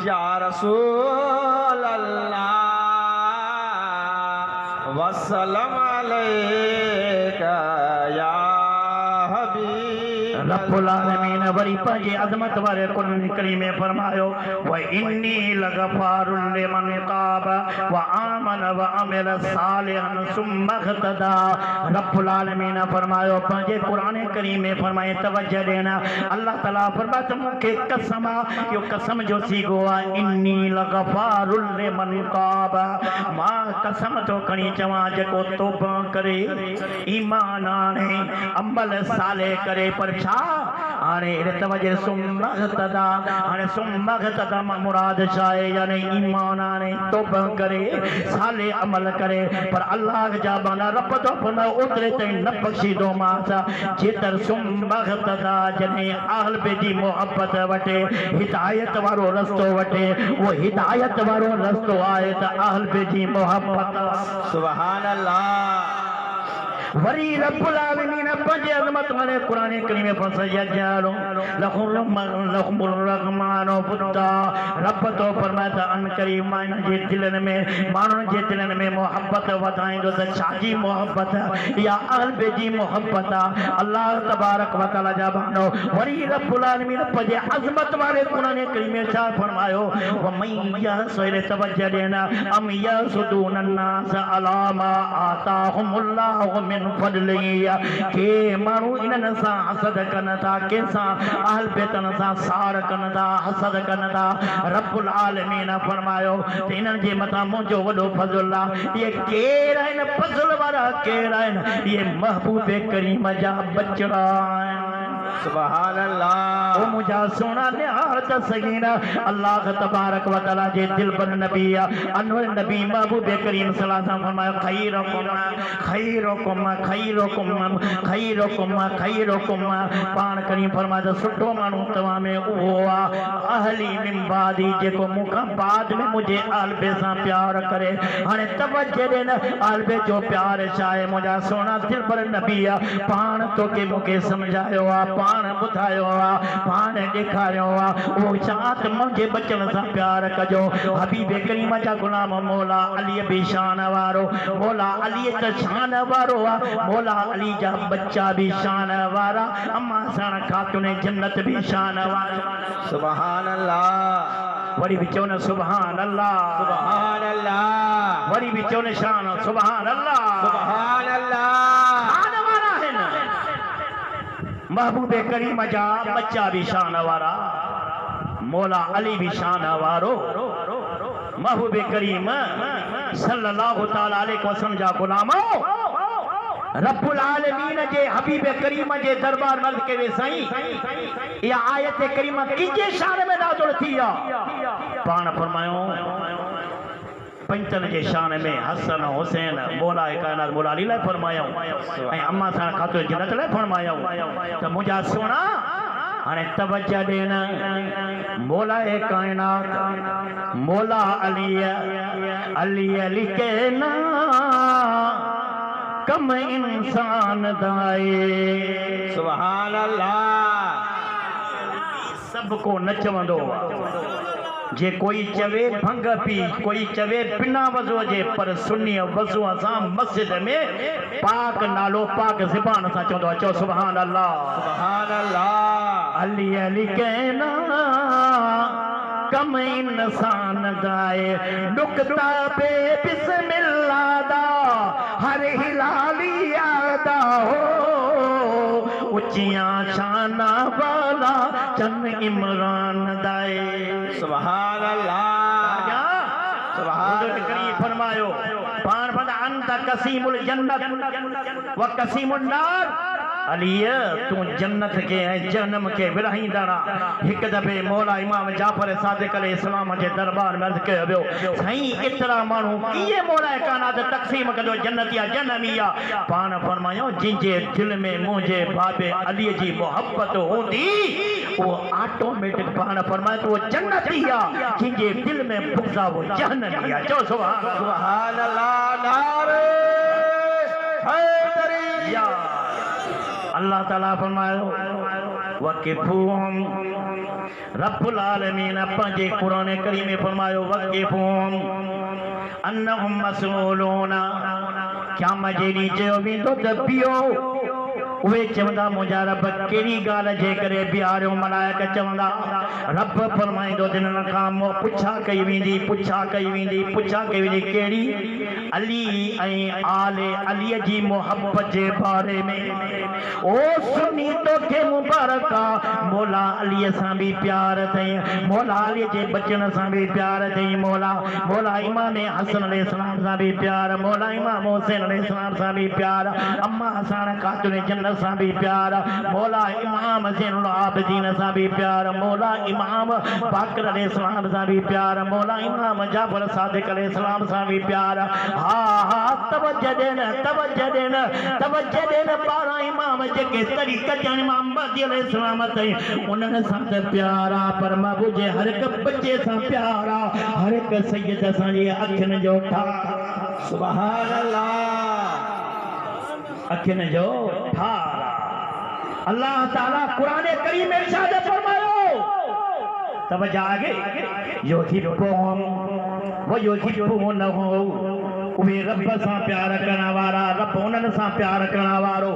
या रसूल अल्लाह वसल्लम अलैका या हबीब रब्बुल आलमीन वरी पंहिंजे अज़मत वारे कुरान करीम में फरमायो व इन्नी लगफारुल लिमन ताब व आमन व अमिल सालिहन सुम्मा इख्तदा रब्बुल आलमीन फरमायो पंहिंजे कुरान करीम में फरमाए तवज्जो देना अल्लाह ताला फरमाता मूंखे कसम आहे इहो कसम जो सीगो आहे इन्नी लगफारुल लिमन ताब मां कसम थो खणी चवां जेको तौबा करे ईमान आणे अमल साले करे पर छा हाणे तवज्जो सुम्मा इख्तदा हाणे सुम्मा इख्तदा मां मुराद छा आहे यानी ईमान आणे तौबा करे साले अमल करे पर अल्लाह जा बाना रब तो फरमायो ओतिरे ताईं न बख़्शींदो मांस जेतर सुम्मा इख्तदा जॾहिं अहल बैत जी मोहब्बत वठे हिदायत वारो रस्तो वठे वो हिदायत वारो रस्तो आहे त अहल बैत जी मोहब्बत सुभान अल्लाह वरी रब्बुल आलमीन पंहिंजे अज़मत वारे कुरान करीम में फसयजालो लहुमुर रहमानो बुद्दा रब तो फरमाता अन करीम माइन जे दिलनि में माण्हुनि जे दिलनि में मोहब्बत वधाईंदो त छाजी मोहब्बत या अहल बैत जी मोहब्बत अल्लाह तबारक व तआला जा बानो वरी रब्बुल आलमीन पंहिंजे अज़मत वारे कुरान करीम में छा फरमायो व मैया सोरे तवज्जो देना अम यसुदून अन्नास अलामा आताहुमुल्लाहु मिन फदलिया के माण्हू इन्हनि सां हसद कनि था कंहिंसां अहल बैतनि सां साड़ कनि था हसद कनि था रब्बुल आलमीन फरमायो त इन्हनि जे मथां मुंहिंजो वॾो फज़ल आहे इहे केरु आहिनि फज़ल वारा केरु आहिनि इहे महबूब करीम जा बचड़ा आहिनि सुभान अल्लाह ओ मुझा सोना निहारत सगीना अल्लाह तबारक व तआला जे दिल पर नबी अनवर नबी महबूब करीम सल्लल्लाहु अलैहि वसल्लम फरमायो खैरुकुम खैरुकुम खैरुकुम खैरुकुम पान करीम फरमायो सुठो माण्हू तव्हां में उहो आहे अहली मिन बादी जेको मूंखां बाद में मुंहिंजे अहल बैत सां प्यार करे हाणे तवज्जो ॾे न अहल बैत जो प्यार छा आहे मुंहिंजा सोना दिल पर नबी पाण तोखे मूंखे सम्झायो आहे पाण ॿुधायो आहे पाण ॾेखारियो आहे उहो छा त मुंहिंजे बचन सां प्यार कजो हबीब करीम जा गुलाम मौला अली बि शान वारो मौला अली त शान वारो आहे मौला अली जा बच्चा बि शान वारा अम्मा साण खातून जन्नत बि शान वारा सुभान अल्लाह वरी बि चओ न सुभान अल्लाह सुभान अल्लाह वरी बि चओ न शान सुभान अल्लाह सुभान अल्लाह शान वारा आहिनि महबूब करीम जा बच्चा भी शान वारा मौला अली भी शान वारो महबूब करीम सल्लल्लाहु तआला अलैहि वसल्लम जा गुलामो रब्बुल आलमीन जे हबीब करीम जे दरबार मर्द के वे साईं या आयत करीमा किजे शान में नाज़िल थी पाण फरमायो पंचन के शान में हसन हुसैन मौला कायनात मौला अली लाइ फरमायो ऐं अम्मा सां खातो जन्नत लाइ फरमायो त मुंहिंजा सोना हाणे तवज्जो ॾेन मौला कायनात मौला अली अली के ना कम इंसान दाए सुभान अल्लाह सबको न चवंदो जे कोई चवे भंग पी कोई चवे बिना वज़ू जे पर सुन्नी वज़ू सां मस्जिद में पाक नालो पाक ज़बान सां चवंदो चओ सुभान अल्लाह सुभान अल्लाह अली अली कहना कम इंसान दाए नुकता बे बिस्मिल्लाह दा हर हिलाली आदा हो उचियां शाना वाला चन इमरान दाए सुभान अल्लाह सुभान करीब फरमायो पान बंद अंत कसीमुल जन्नत व कसीमुल नार अलीय तू जन्नत के जन्म के विरहींदड़ा एक दफे मौला इमाम जाफर सादिक अलैहिस्सलाम जे दरबार में अर्ज कयो वियो साईं एतरा मानू कीअं मौला कायनात तक़सीम कंदो जन्नतिया जन्नमिया पान फरमायो जिंजे दिल में मुझे बाबे अली जी मोहब्बत होंदी वो ऑटोमेटिक पान फरमाए तो वो जन्नतिया जिंजे दिल में बुग़्ज़ वो जहन्नमिया चो सुभान अल्लाह नारे हैदरी या अल्लाह ताला फरमायो वक़िफ़ूहुम रब्बुल आलमीन पंहिंजे क़ुरान करीम में फरमायो वक़िफ़ूहुम अन्नहुम मसऊलूना क़यामत जे ॾींहुं चयो वेंदो त पियो उहे चवंदा मुंहिंजा रब कहिड़ी ॻाल्हि जे करे बीहारियो मलाइक चवंदा रब फरमाईंदो जिन्हनि खां पुछा कई वेंदी कहिड़ी अली ऐं आले अलीअ जी मोहब्बत जे बारे में ओ सुनी तोखे मुबारका मौला अलीअ सां बि प्यार अथई मौला अलीअ जे बचन सां बि प्यार अथई मौला इमाम हसन अलैहिस्सलाम सां बि प्यार मौला इमाम हुसैन अलैहिस्सलाम सां बि प्यार अम्मा हसन खातून जन्नत सां भी प्यार मौला इमाम ज़ैनुल आबिदीन सां भी प्यार मौला इमाम बाक़र अलैहिस्सलाम सां भी प्यार मौला इमाम जाफर सादिक अलैहिस्सलाम सां भी प्यार हा तवज्जो ॾियनि पारा इमाम जेके तरीक़त जान इमाम महदी अलैहिस्सलाम अथई उन्हनि सां त प्यार आहे पर महबूब जे हर हिक बच्चे सां प्यार आहे हर हिक सैयद असांजी अखियुनि जो ठाह सुभान अल्लाह अखियुनि जो ठार अल्लाह ताला कुरान करीम में इरशाद फरमायो तवज्जो आगे युहिब्बुहुम व युहिब्बुनहु उहे रब सां प्यार करण वारा रब उन्हनि सां प्यार करण वारो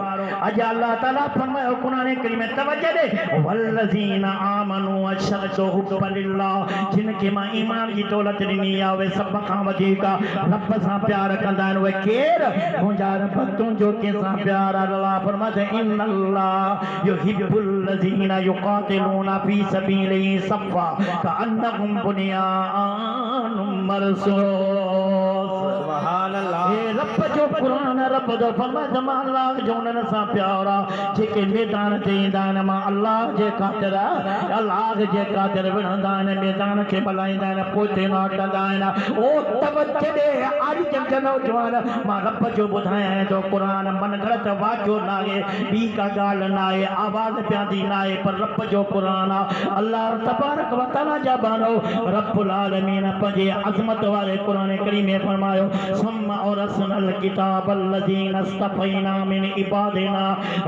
अॼु अल्लाह ताला फरमायो कुरान करीम में तवज्जो ॾे वल्लज़ीना आमनू अशद्दु हुब्बन लिल्लाह जिनखे मां ईमान जी दौलत ॾिनी आहे उहे सभ खां वधीक रब सां प्यार कंदा आहिनि उहे केरु मुंहिंजा रब तुंहिंजो कंहिंसां प्यार आहे अल्लाह फरमाए इन्नल्लाह युहिब्बुल लज़ीना युक़ातिलूना फी सबीलिही सफ़ा कअन्नहुम बुनियानुम मरसूस सुभान अल्लाह रब जो कुरान रब जो फरमाए मां अल्लाह जो उन्हनि सां प्यार आहे जेके मैदान ते ईंदा आहिनि मां अल्लाह जे ख़ातिर विढ़ंदा आहिनि मैदान खे मल्हाईंदा आहिनि पोइ न हटंदा आहिनि ओ तवज्जो ॾे आज जे नौजवान मां रब जो ॿुधायां थो क़ुरान मन ग़लति वाक्यो न आहे ॿी का ॻाल्हि न आहे आवाज़ पिया थी न आहे पर रब जो क़ुरान आहे अल्लाह तबारक व तआला जा बानो रब्बुल आलमीन पंहिंजे अज़मत वारे क़ुरान करीम में फरमायो सुम्मा औरसनल किताब अल्लज़ीना इस्तफ़ैना मिन इबादिना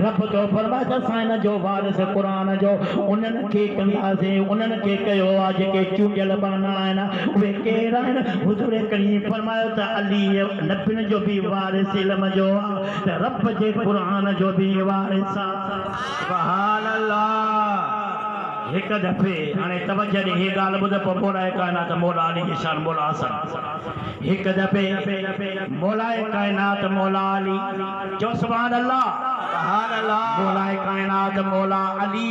रब जो फरमाए असां हिन जो वारिस क़ुरान जो उन्हनि खे कंदासीं उन्हनि खे कयो आहे जेके चूंडियल बाना आहिनि उहे केरु आहिनि हुज़ूर करीम फरमायो त अली नबियुनि जो बि वारिस इल्म जो आहे त रब जे क़ुरान जो बि वारिस आहे सुभान अल्लाह एक दफे हाणे तवज्जो ॾे हे ॻाल्हि ॿुध पोइ मौला कायनात मौला अली जी शान मौला हसन हिकु दफ़े मौला कायनात मौला अली जो सुभान अल्लाह सुभान अल्लाह मौला कायनात मौला अली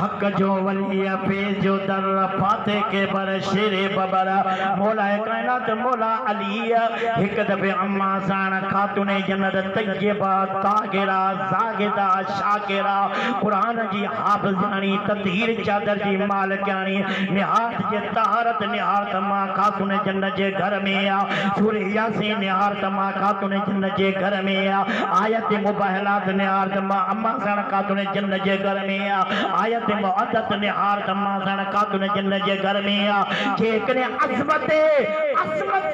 हक जो वली फैज़ जो दर फाते के बर शेरे बबर मौला कायनात मौला अली हिकु दफ़े अम्मा साण खातून जन्नत तय्यबा ताहिरा ज़ाहिदा शाकिरा क़ुरान जी हाफ़िज़ानी ततहीर चादर जी मालिकानी निहारत जे तहारत निहारत मां खातून जन्नत जे घर में आ सूरह यासीन निहारत मां खातून जन्नत जे घर में आ आयत मुबहलात निहारत मां अम्मा साण खातून जन्नत जे घर में आ आयत मुअद्दत निहारत मां साण खातून जन्नत जे घर में आ जेकॾहिं अज़मत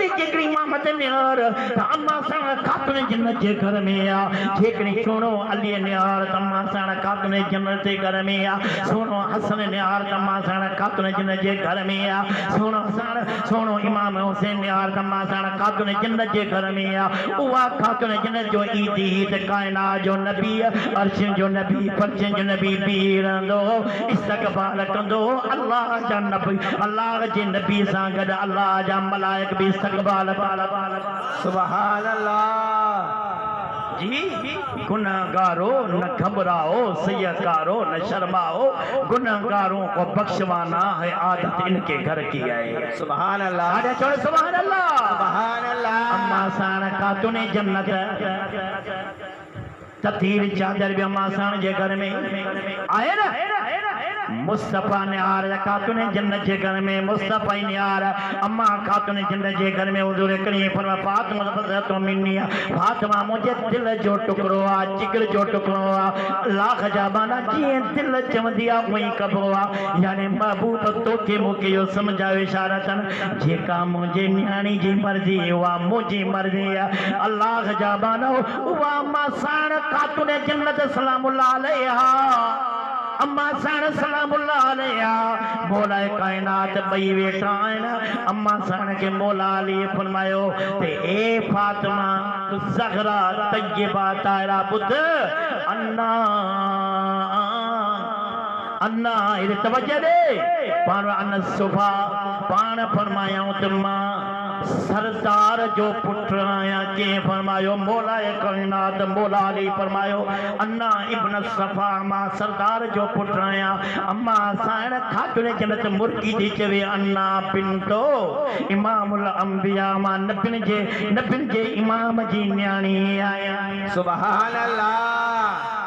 जिगरी मामत निहार त अम्मा साण खातून जन्नत जे घर में आ जेकॾहिं सुहिणो अली निहारत अम्मा साण खातून जन्नत जे घर में आ सुहिणो हसन निहार तम्मा साण खातून जन्नत जे घर में आ सोनो इमाम हुसैन निहार तम्मा साण खातून जन्नत जे घर में आ उहा खातून जन्नत जो ईद कायनात जो नबी नबी अर्श जो नबी फर्श जो नबी बीरंदो इस्तकबाल कंदो अल्लाह जा नबी अल्लाह जे नबी सां गॾु अल्लाह जा मलाइक भी इस्तकबाल सुभान अल्लाह जी गुनाहगारो न घबराओ सैयकारो न शर्माओ गुनाहगारों को बख्शवाना है आदत इनके घर की है सुभान अल्लाह आजा चलो सुभान अल्लाह सुभान अल्लाह अम्मा साण खातूने जन्नत तथीर चादर भी अम्मा साण जे घर में आए ना मुस्तफा ने आर खातूने जन्नत जे घर में मुस्तफा ने आर अम्मा खातूने जन्नत जे घर में हुजूर करीम फरमा फातिमा तो मिन्निया फातिमा मुझे दिल जो टुकड़ो आ जिगर जो टुकड़ो आ लाख जाबाना जी दिल चवंदी आ वही कबो आ यानी महबूब तो के मुके यो समझायो इशारतन जेका मुझे न्याणी जी मर्जी वा मुझी मर्जी आ अल्लाह जाबाना वा अम्मा साण खातूने जन्नत सलामुल्लाह अलैहा अम्मा साण सलामुल्लाह अलैहा मौला कायनात बई वेठा आहिनि अम्मा साण के मौला अली फरमायो ते ए फातिमा ज़हरा तय्यबा तारा बुध अन्ना अन्ना इधर तवज्जो दे पाण अन सुभा पाण फरमायाऊं त मां सरदार जो पुत्र आया के फरमायो मौला कायनात मौला अली फरमायो अन्ना इब्न सफा मां सरदार जो पुत्र आया अम्मा साण खातूने जन्नत मुर्गी दी चवे अन्ना बिनतो इमामुल अंबिया मां नबिन जे इमाम जी न्याणी आया सुभान अल्लाह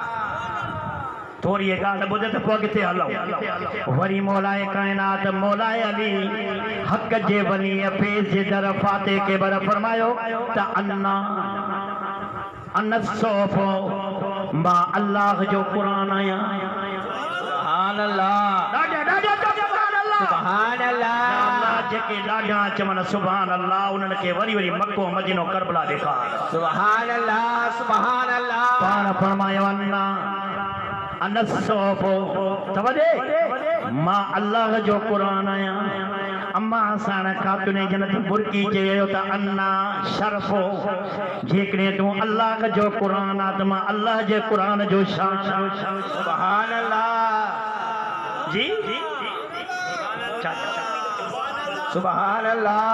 थोड़ी ये गाल बुझे तो पोइ किथे हलूं वरी मौलाए कायनात मौलाए अली हक जे वली फैज़ जे दर फाते के बर फरमायो त अन्ना अनसोफो मां अल्लाह जो कुरान आया सुभान अल्लाह सुभान अल्लाह सुभान अल्लाह अल्लाह जेके ॾाढा चवनि सुभान अल्लाह उन्हनि खे वरी वरी मक्को मदीनो करबला ॾेखार सुभान अल्लाह पाण फरमायो अन्ना अनसोफो तवदे मां अल्लाह जो कुरान आया अम्मा साण खातूने जन्नत बुरकी चयो त अन्ना शरफो जेकॾहिं तूं अल्लाह जो कुरान आ त मां अल्लाह जे कुरान जो शान सुभान अल्लाह जी सुभान अल्लाह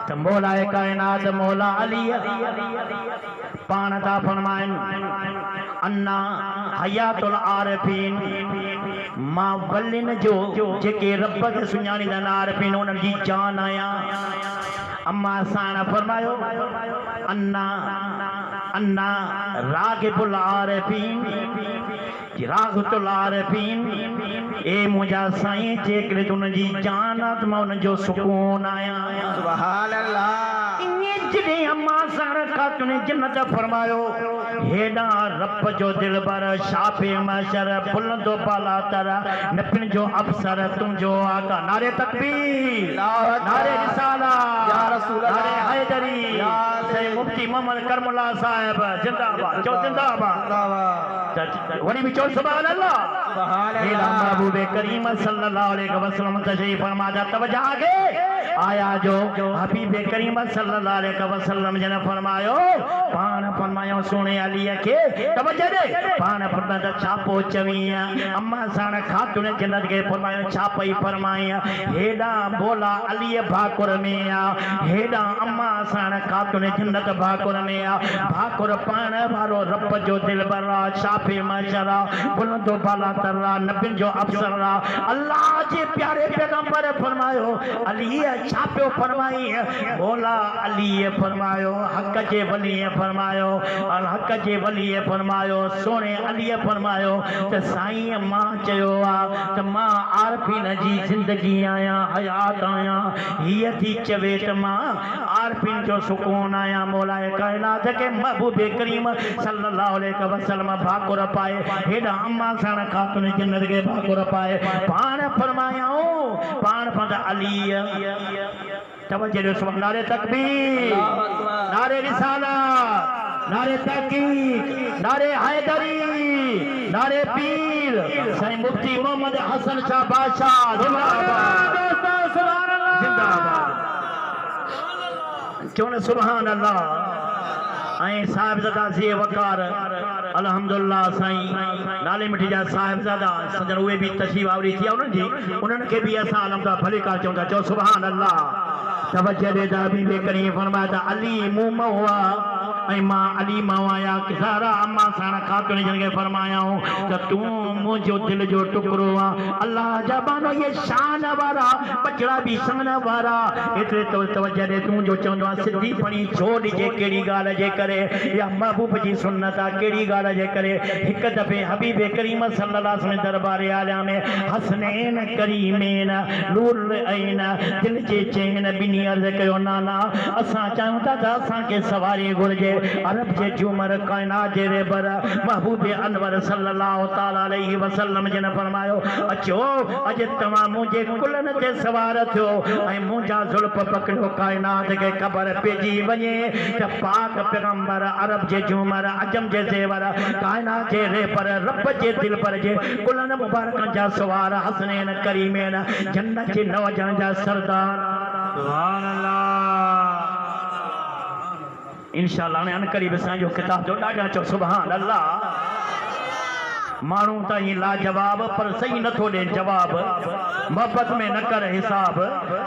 त मौलाए कायनात मौला अली पाण था फरमाइनि अन्ना हयातुल आरिफीन मां वलिन जो जेके रब खे सुञाणींदा आरिफीन उन्हनि जी जान आया अम्मा साण फरमायो अन्ना अन्ना रागिबुल आरिफीन रागतुल आरिफीन ए मुंहिंजा साईं जेकॾहिं तूं उन जी जान आहे त मां उन जो सुकून आहियां सुभान अल्लाह जॾहिं अम्मा साण खातूने जन्नत फरमायो हेॾा रब जो दिलबर शाफे मशर बुलंदो बाला तर नबिन जो अफसर तुंहिंजो आका नारे तकबीर नारे रिसालत या रसूल अल्लाह नारे हैदरी सैयद मुफ्ती मोहम्मद करमुल्ला साहिब जिंदाबाद चो जिंदाबाद वरी भी चो सुभान अल्लाह सुभान हेला अल्लाह महबूब करीम सल्लल्लाहु अलैहि वसल्लम तशरीफ फरमा जा तवज्जो आगे आया जो हबीब करीम सल्लल्लाहु अलैहि वसल्लम जन फरमायो पाण फरमायो सोने अली के तवज्जो दे पाण फरमाया छापो चविया अम्मा साण खातूने जन्नत के फरमायो छापई फरमाया हेडा बोला अली भाकुर में आ हेडा अम्मा साण खातूने जन्नत भाकुर में आ भाकुर पाण वारो रब जो दिलबर छापे मशरा बुलंदो बाला तर्रा नबिन जो अफसर अल्लाह जे प्यारे पैगंबर फरमायो अली छापियो फरमाई बोला अली फरमायो हक जे वली फरमायो और हक जे वली फरमायो सोने अली फरमायो त साईं मां चयो आ त मां आरफीन जी जिंदगी आया हयात आया हीअ थी चवे त मां आरफीन जो सुकून आया मौलाए कायनात के महबूब करीम सल्लल्लाहु अलैहि वसल्लम भाकुर पाए हेॾा अम्मा साण खातून जन्नत के भाकुर पाए पाण फरमायाऊं पाण फद अली तवज्जो सुभान नारे तकबीर नारे रिसालत नारे तहकीक नारे हैदरी नारे पीर सैयद मुफ्ती मोहम्मद हसन शाह बादशाह जिंदाबाद दोस्तों सुभान अल्लाह जिंदाबाद क्यों न सुभान अल्लाह ऐं साहिबज़ादा ज़े वकार अल्हम्दुलिल्लाह साईं नाले मिठी जा साहिबज़ादा सजन उहे बि तशरीफ़ आवरी थी उन्हनि खे बि असां अल्हम्दुलिल्लाह भले कार चऊं था चओ सुभान अल्लाह तवज्जो ॾे त बि करीम फरमाया त अली मूं हुआ ऐं मां अली मां आया किसारा अम्मा साण खातून जिन खे फरमायाऊं त तूं मुंहिंजो दिलि जो टुकड़ो आहे अल्लाह जा बानो ये शान वारा बचड़ा बि शान वारा एतिरे तवज्जो ॾे तूं जो चवंदो आहे सिधी पणी छो ॾिजे कहिड़ी ॻाल्हि जे करे या महबूब जी सुन्नत आहे कहिड़ी ॻाल्हि जे करे हिकु दफ़े हबीब करीम सल्लल्लाहु अलैहि वसल्लम दरबार आलिया में हसनैन करीमैन नूर ऐन दिलि जे चैन ॿिन्ही अर्ज़ु कयो नाना असां चाहियूं था त असांखे सवारी घुरिजे अरब जे झूमर काइनात जे रेबर महबूब अनवर सल्लल्लाहु ताला अलैहि वसल्लम जिन फरमायो अचो अॼु तव्हां मुंहिंजे कुलनि ते सवार थियो ऐं मुंहिंजा ज़ुल्फ पकड़ियो काइनात खे ख़बर पइजी वञे त पाक पैगंबर अरब जे झूमर अजम जे ज़ेवर काइनात जे रेबर रब जे दिल पर जे कुलनि मुबारकनि जा सवार हसनैन करीमैन जन्नत जे नौजवान जा सरदार सुभान अल्लाह इंशाअल्लाह ने अनकरीब असांजो किताब जो ॾाढा चओ सुभान अल्लाह माण्हू त ईअं लाजवाब पर सही नथो ॾे जवाब मोहब्बत में न कर हिसाब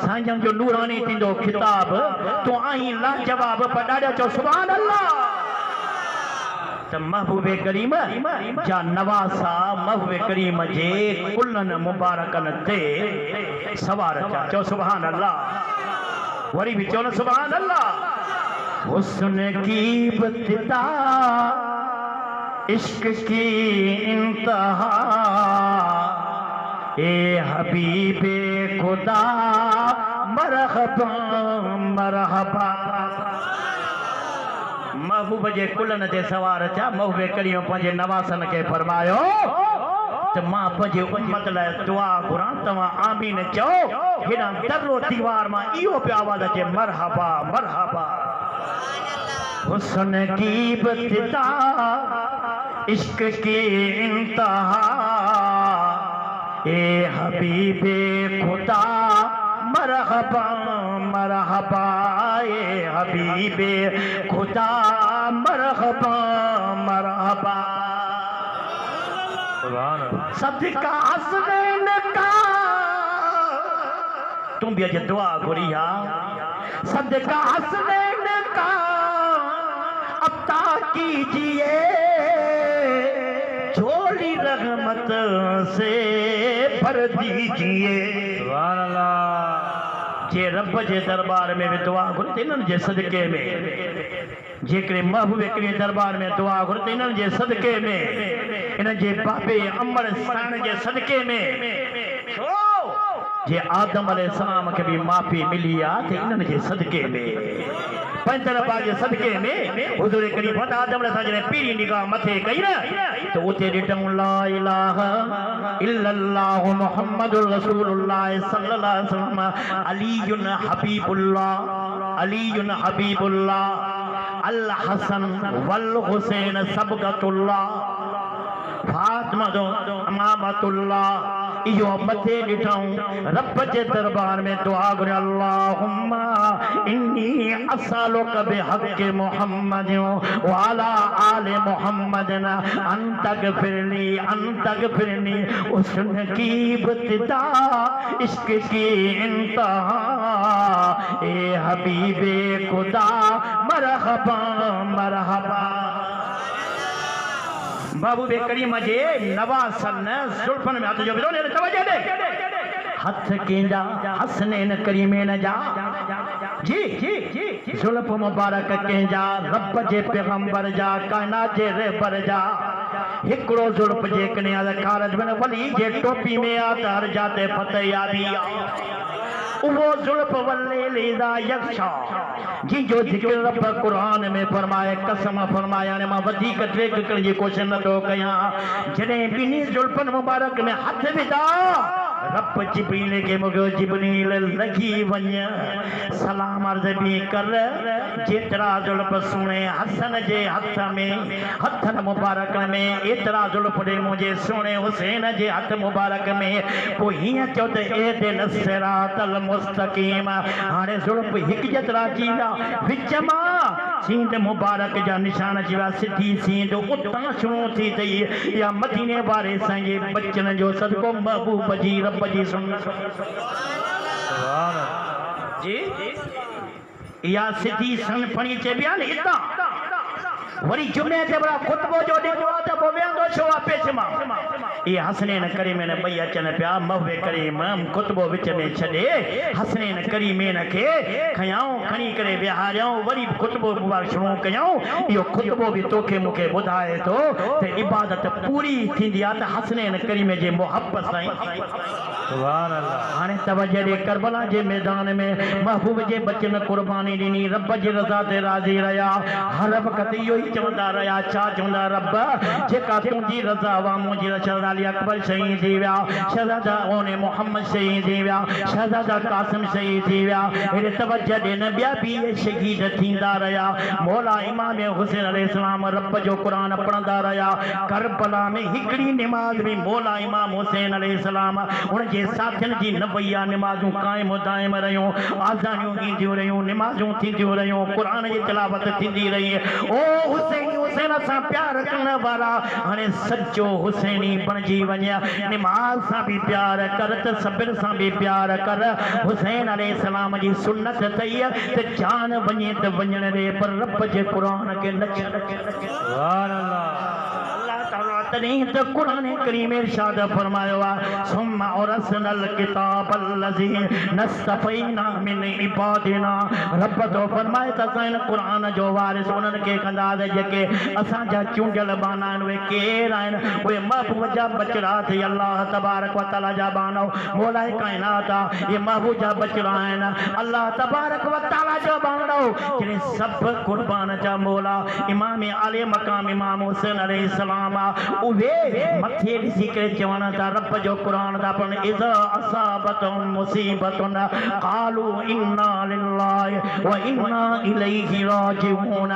साईं जो नूरानी थींदो खिताब तूं आहीं लाजवाब पर ॾाढा चओ सुभान अल्लाह त महबूबे करीम जा नवासा महबूबे करीम जे कुलनि मुबारकनि ते सवार थिया चओ सुभान अल्लाह वरी बि चओ न सुभान अल्लाह हुस्न की इब्तिदा इश्क की इंतहा ए हबीबे खुदा मरहबा मरहबा महबूब जे कुलनि ते सवार थिया महबूबे करीम पंहिंजे नवासनि खे फरमायो त मां पंहिंजे उम्मत लाइ दुआ घुरां तव्हां आमीन चओ हेॾां दरो दीवार मां इहो पियो आवाज़ अचे मरहबा मरहबा हुस्न की इब्तिदा इश्क की इंतहा ए हबीबे खुदा मरहबा मरहबा ए हबीबे खुदा मरहबा मरहबा सदका हसनैन का तुम भी अज दुआ घुरिया सदका हसनैन का अता कीजिए झोली रहमत से भर दीजिए सुभान अल्लाह जे रब जे दरबार में भी दुआ घुरते इन्हनि जे सदके में जेकॾहिं महबूब करीम दरबार में दुआ घुरते इन्हनि जे सदके में इन जे बाबे अमर साण जे सदके में जे आदम अलैहिस्सलाम खे भी माफ़ी मिली आहे त इन्हनि जे सदके में पंजर पाक जे सदके में हुजूर करीम आदम अलैहिस्सलाम जॾहिं पहिरीं निगाह मथे कई न त उते ॾिठऊं ला इलाहा इल्लल्लाह मुहम्मदुर रसूलुल्लाह सल्लल्लाहु अलैहि वसल्लम अलीयुन हबीबुल्लाह अल हसन वल हुसैन सबगतुल्लाह फातिमा अमामतुल्लाह इहो मथे ॾिठऊं रब जे दरबार में दुआ घुरी अल्लाहुम्मा इन्नी असअलुक बिहक़्क़ि मुहम्मद व अला आलि मुहम्मद अंतगफिरनी हुस्न की इब्तिदा इश्क की इंतहा ए हबीबे खुदा मरहबा मरहबा महबूबे करीम जे नवासन जुल्फन में हथ जो विधो ने तवज्जो दे हथ केंजा हसनैन करीमैन जा जी जी जुल्फ मुबारक केंजा रब जे पैगंबर जा कायनात जे रहबर जा हिकड़ो जुल्फ जे कने खालिद बिन वली जे टोपी में आ त हर जाते फतेह यादी वो जुल्फ वल्लैलिदा यख्शा जी जो जिक्र रब कुरान में फरमाए कसम फरमाया ने मां वधीक ट्रेक करण जी कोशिश न तो कयां जॾहिं ॿिन्ही जुल्फन मुबारक में हथ विधा रब जिब्रील के मुगो जिब्रील लगी वञ सलाम अर्ज़ भी कर जेतरा जुल्फ सुणे हसन जे हथ में हथन मुबारक में एतरा जुल्फ दे मुझे सुणे हुसैन जे हथ मुबारक में पोइ हीअं चयो त ए दिल सिरातल मुस्तकीम हाणे जुल्फ हिकु जेतिरा जी विया विच मां सींद मुबारक जा निशान जीवा सिद्धी सींद उतां शुरू थी तई या मदीने वारे संगे बच्चन जो सदको महबूब जी रब जी सुन जी या सिद्धी सन फणी चे बियान इता वरी जुमे ते बड़ा खुतबो जो देबो त पो वेंदो छो पेच मा ये हसनैन करीम ने भई अचन पिया मवे करीम खुतबो विच में छडे हसनैन करीम ने के खयाऊं खणी करे बिहारियाऊं वरी खुतबो मुबारक शुरू कयाऊं यो खुतबो भी तोखे मुखे बुधाए तो ते इबादत पूरी थींदी आ त हसनैन करीम जे मोहब्बत साईं सुभान अल्लाह हाने तवज्जो दे करबला जे मैदान में महबूब जे बचन कुर्बानी ॾिनी रब जी रज़ा ते राज़ी रहा हर वक़्त इहो ई चवंदा रहा छा चवंदा रब जेका तुंहिंजी रज़ा वा मुंहिंजी रशद अली अकबर शहीद थी विया शहज़ादा ओने मोहम्मद शहीद थी विया शहज़ादा कासिम शहीद थी विया हेॾे तवज्जो ॾे न ॿिया बि इहे शहीद थींदा रहिया मौला इमाम हुसैन अलैहिस्सलाम रब जो क़ुरान पढ़ंदा रहिया करबला में हिकिड़ी निमाज़ में मौला इमाम हुसैन अलैहिस्सलाम उनजे साथियुनि जी नबैया निमाज़ूं क़ाइम दाइम रहियूं आज़ानियूं ईंदियूं रहियूं निमाज़ूं थींदियूं रहियूं क़ुरान जी तिलावत थींदी रही ओ हुसैनी हुसैन सां प्यार करण वारा हाणे सचो हुसैनी बणिजी वञे निमाज़ सां बि प्यार कर त सब्र सां बि प्यार कर हुसैन अलैहिस्सलाम जी सुन्नत अथई त जान वञे त वञण ॾे पर रब जे क़ुरान खे न सुभान अल्लाह तॾहिं त क़ुरान करीम इरशाद फरमायो आहे सुम्मा औरसनल किताबल लज़ी नस्तफ़ैना मिन इबादिना रब तो फरमाए त असां क़ुरान जो वारिस उन्हनि खे कंदासीं जेके असांजा चूंडियल बाना आहिनि उहे केरु आहिनि उहे महबूब जा बचड़ा थी अल्लाह तबारक व तआला जा बानो मौला काइनात आहे इहे महबूब जा बचड़ा आहिनि अल्लाह तबारक व तआला जो बानो जॾहिं सभु क़ुर्बान जा मौला इमाम आले मक़ाम इमाम हुसैन अलैहिस्सलाम उहे मथे ॾिसी करे चवण था रब जो क़ुरान था पण इज़ा असाबतुम मुसीबतुन क़ालू इन्ना लिल्लाहि व इन्ना इलैहि राजिऊन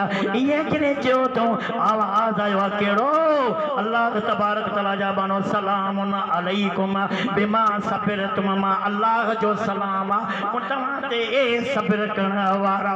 ये जने चयो तो आवाज़ आयो कहिड़ो अल्लाह तबारक तआला जा बानो सलामुन अलैकुम बिमा सबिरतुम मा अल्लाह जो सलाम उन तव्हां ते ए सब्र करण वारा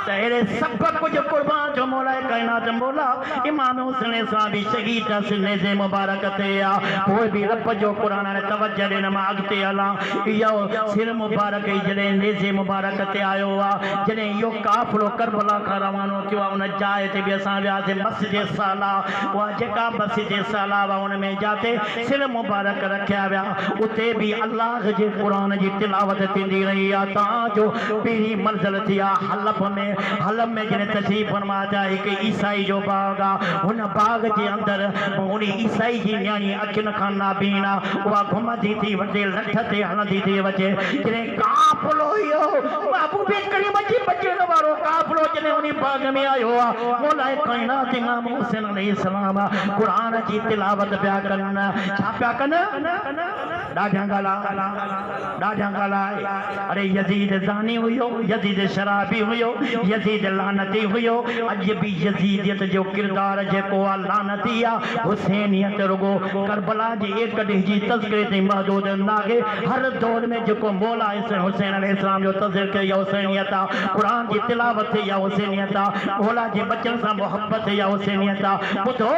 तेरे सब कुछ कुर्बान जो मौला कायनात मौला इमाम हुसैन साहब शहीद सिने से मुबारक थे या कोई भी रब जो कुरान ने तवज्जो देन मा अगते अला यो सिर मुबारक जने नेज़े मुबारक ते आयो आ जने यो काफिलो करबला का रवानो कियो उन जाए ते भी असा व्या से मस्जिद साला वा जेका मस्जिद साला वा उन में जाते सिर मुबारक रखया व्या उते भी अल्लाह जे कुरान जी तिलावत थींदी रही आ ता जो पीरी मंजिल थी आ हलफ में हलम में जने तशरीफ फरमाता है कि ईसाई जो बाग आ उन बाग जे अंदर उन ईसाई जी न्याणी अखिन खां नाबीना वा घुमंदी थी वजे लठ ते हलंदी थी वजे जने काफिलो यो महबूब करीम जी बचण वारो काफिलो जने उन बाग में आयो आ मौला कायनात इमाम हुसैन अलैहिस्सलाम कुरान जी तिलावत पिया कन छा पिया कन ॾाढा ॻाल्हा अरे यजीद ज़ानी हुयो यजीद शराबी हुयो यजीद लानती हुयो अज भी यजीदियत जो किरदार जेको आ लानती आ हुसैनियत रुगो करबला जी एक ॾींहं जी तज़किरे ते महदूद नागे हर दौर में जेको मौला हुसैन अलैहिस्सलाम जो तज़किर या हुसैनियत आ कुरान जी तिलावत या हुसैनियत आ मौला जे बचन सां मोहब्बत या हुसैनियत आ ॿुधो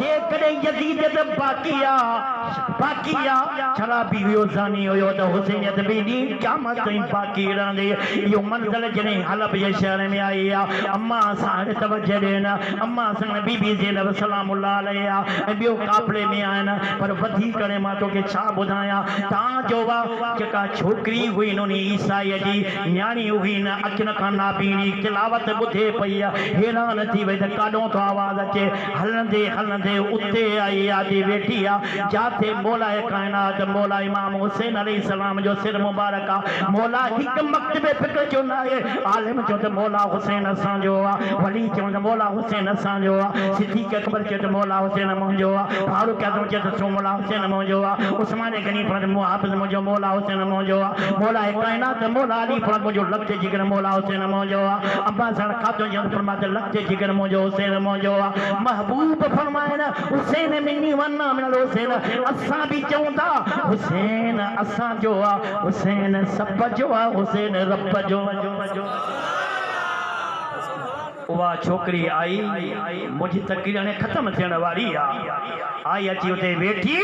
जेकॾहिं यजीदियत बाक़ी आ शराबी हुयो ज़ानी हुयो त हुसैनियत बि ॾींहुं क़यामत ताईं बाक़ी रहंदी इहो मंज़िल जॾहिं हलब जे शहर में आई आ अम्मा सां तवज्जो ॾियनि अम्मा सां बीबी ज़ैनब सलामुल्लाह अलैहा ऐं ॿियो काफ़िले में आहिनि पर वधी करे मां तोखे छा ॿुधायां तव्हांजो जेका छोकिरी हुई उन ईसाईअ जी न्याणी हुई न अखियुनि खां नाबीनी तिलावत ॿुधे पई आहे हैरान थी वई त काॾों थो आवाज़ अचे हलंदे हलंदे उते आई आहे वेठी आहे जाते मौला कायनात मौला इमाम हुसैन अलैहिस्सलाम जो सिर मुबारक आहे मौला हिकु मकतबे फिक्र जो न आहे आलिम चो त मौला हुसैन असांजो आहे वली चवनि त मौला हुसैन असांजो आहे सिद्दीक़ अकबर चयो त मौला हुसैन मुंहिंजो आहे फारूक आज़म चयो त मौला हुसैन मुंहिंजो आहे उस्मान गनी फरमाए मुहाफ़िज़ मुंहिंजो मौला हुसैन मुंहिंजो आहे मौला कायनात मौला अली फरमाए मुंहिंजो लख़्त जिगर मौला हुसैन मुंहिंजो आहे अब्बा सां खातो जो फरमाए त लख़्त जिगर मुंहिंजो हुसैन मुंहिंजो आहे महबूब फरमाए न हुसैन मिनी वन्ना मिनल हुसैन असां बि चऊं था हुसैन असांजो आहे हुसैन सब जो आहे हुसैन रब जो उहा छोकिरी आई मुंहिंजी तकरीर हाणे ख़तमु थियण वारी आहे आई अची उते वेठी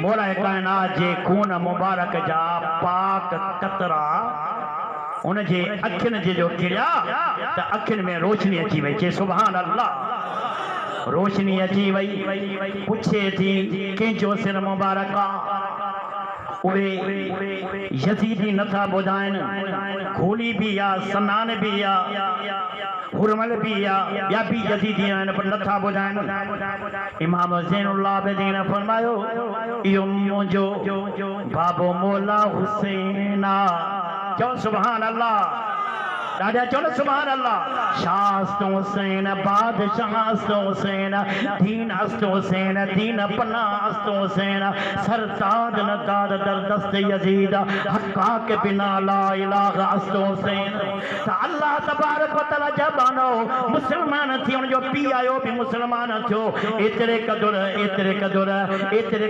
मौला काइनात जे खून मुबारक जा पाक कतरा उनजे अखियुनि जे जो किरिया त अखियुनि में रोशनी अची वई चए सुभान अल्लाह रोशनी अची वई पुछे थी कंहिंजो सिर मुबारक आहे उहे यज़ीदी नथा ॿुधाइनि खोली बि आहे सनान बि आहे हुरमल भी या भी यजीदी आहिनि पर नथा ॿुधाइनि इमाम ज़ैनुल आबिदीन फरमायो इहो मुंहिंजो बाबो मौला हुसैन आहे चओ सुभान अल्लाह दादा चलो सुभान अल्लाह शास्त हुसैन बादशाह हुसैन दीन अस्त हुसैन दीन पन्ना अस्त हुसैन सरताज नदाद दर दस्त यजीद हक्का के बिना ला इलाहा अस्त हुसैन त अल्लाह तबारक व तआला जबानो मुसलमान थी उन जो पी आयो भी मुसलमान थियो एतरे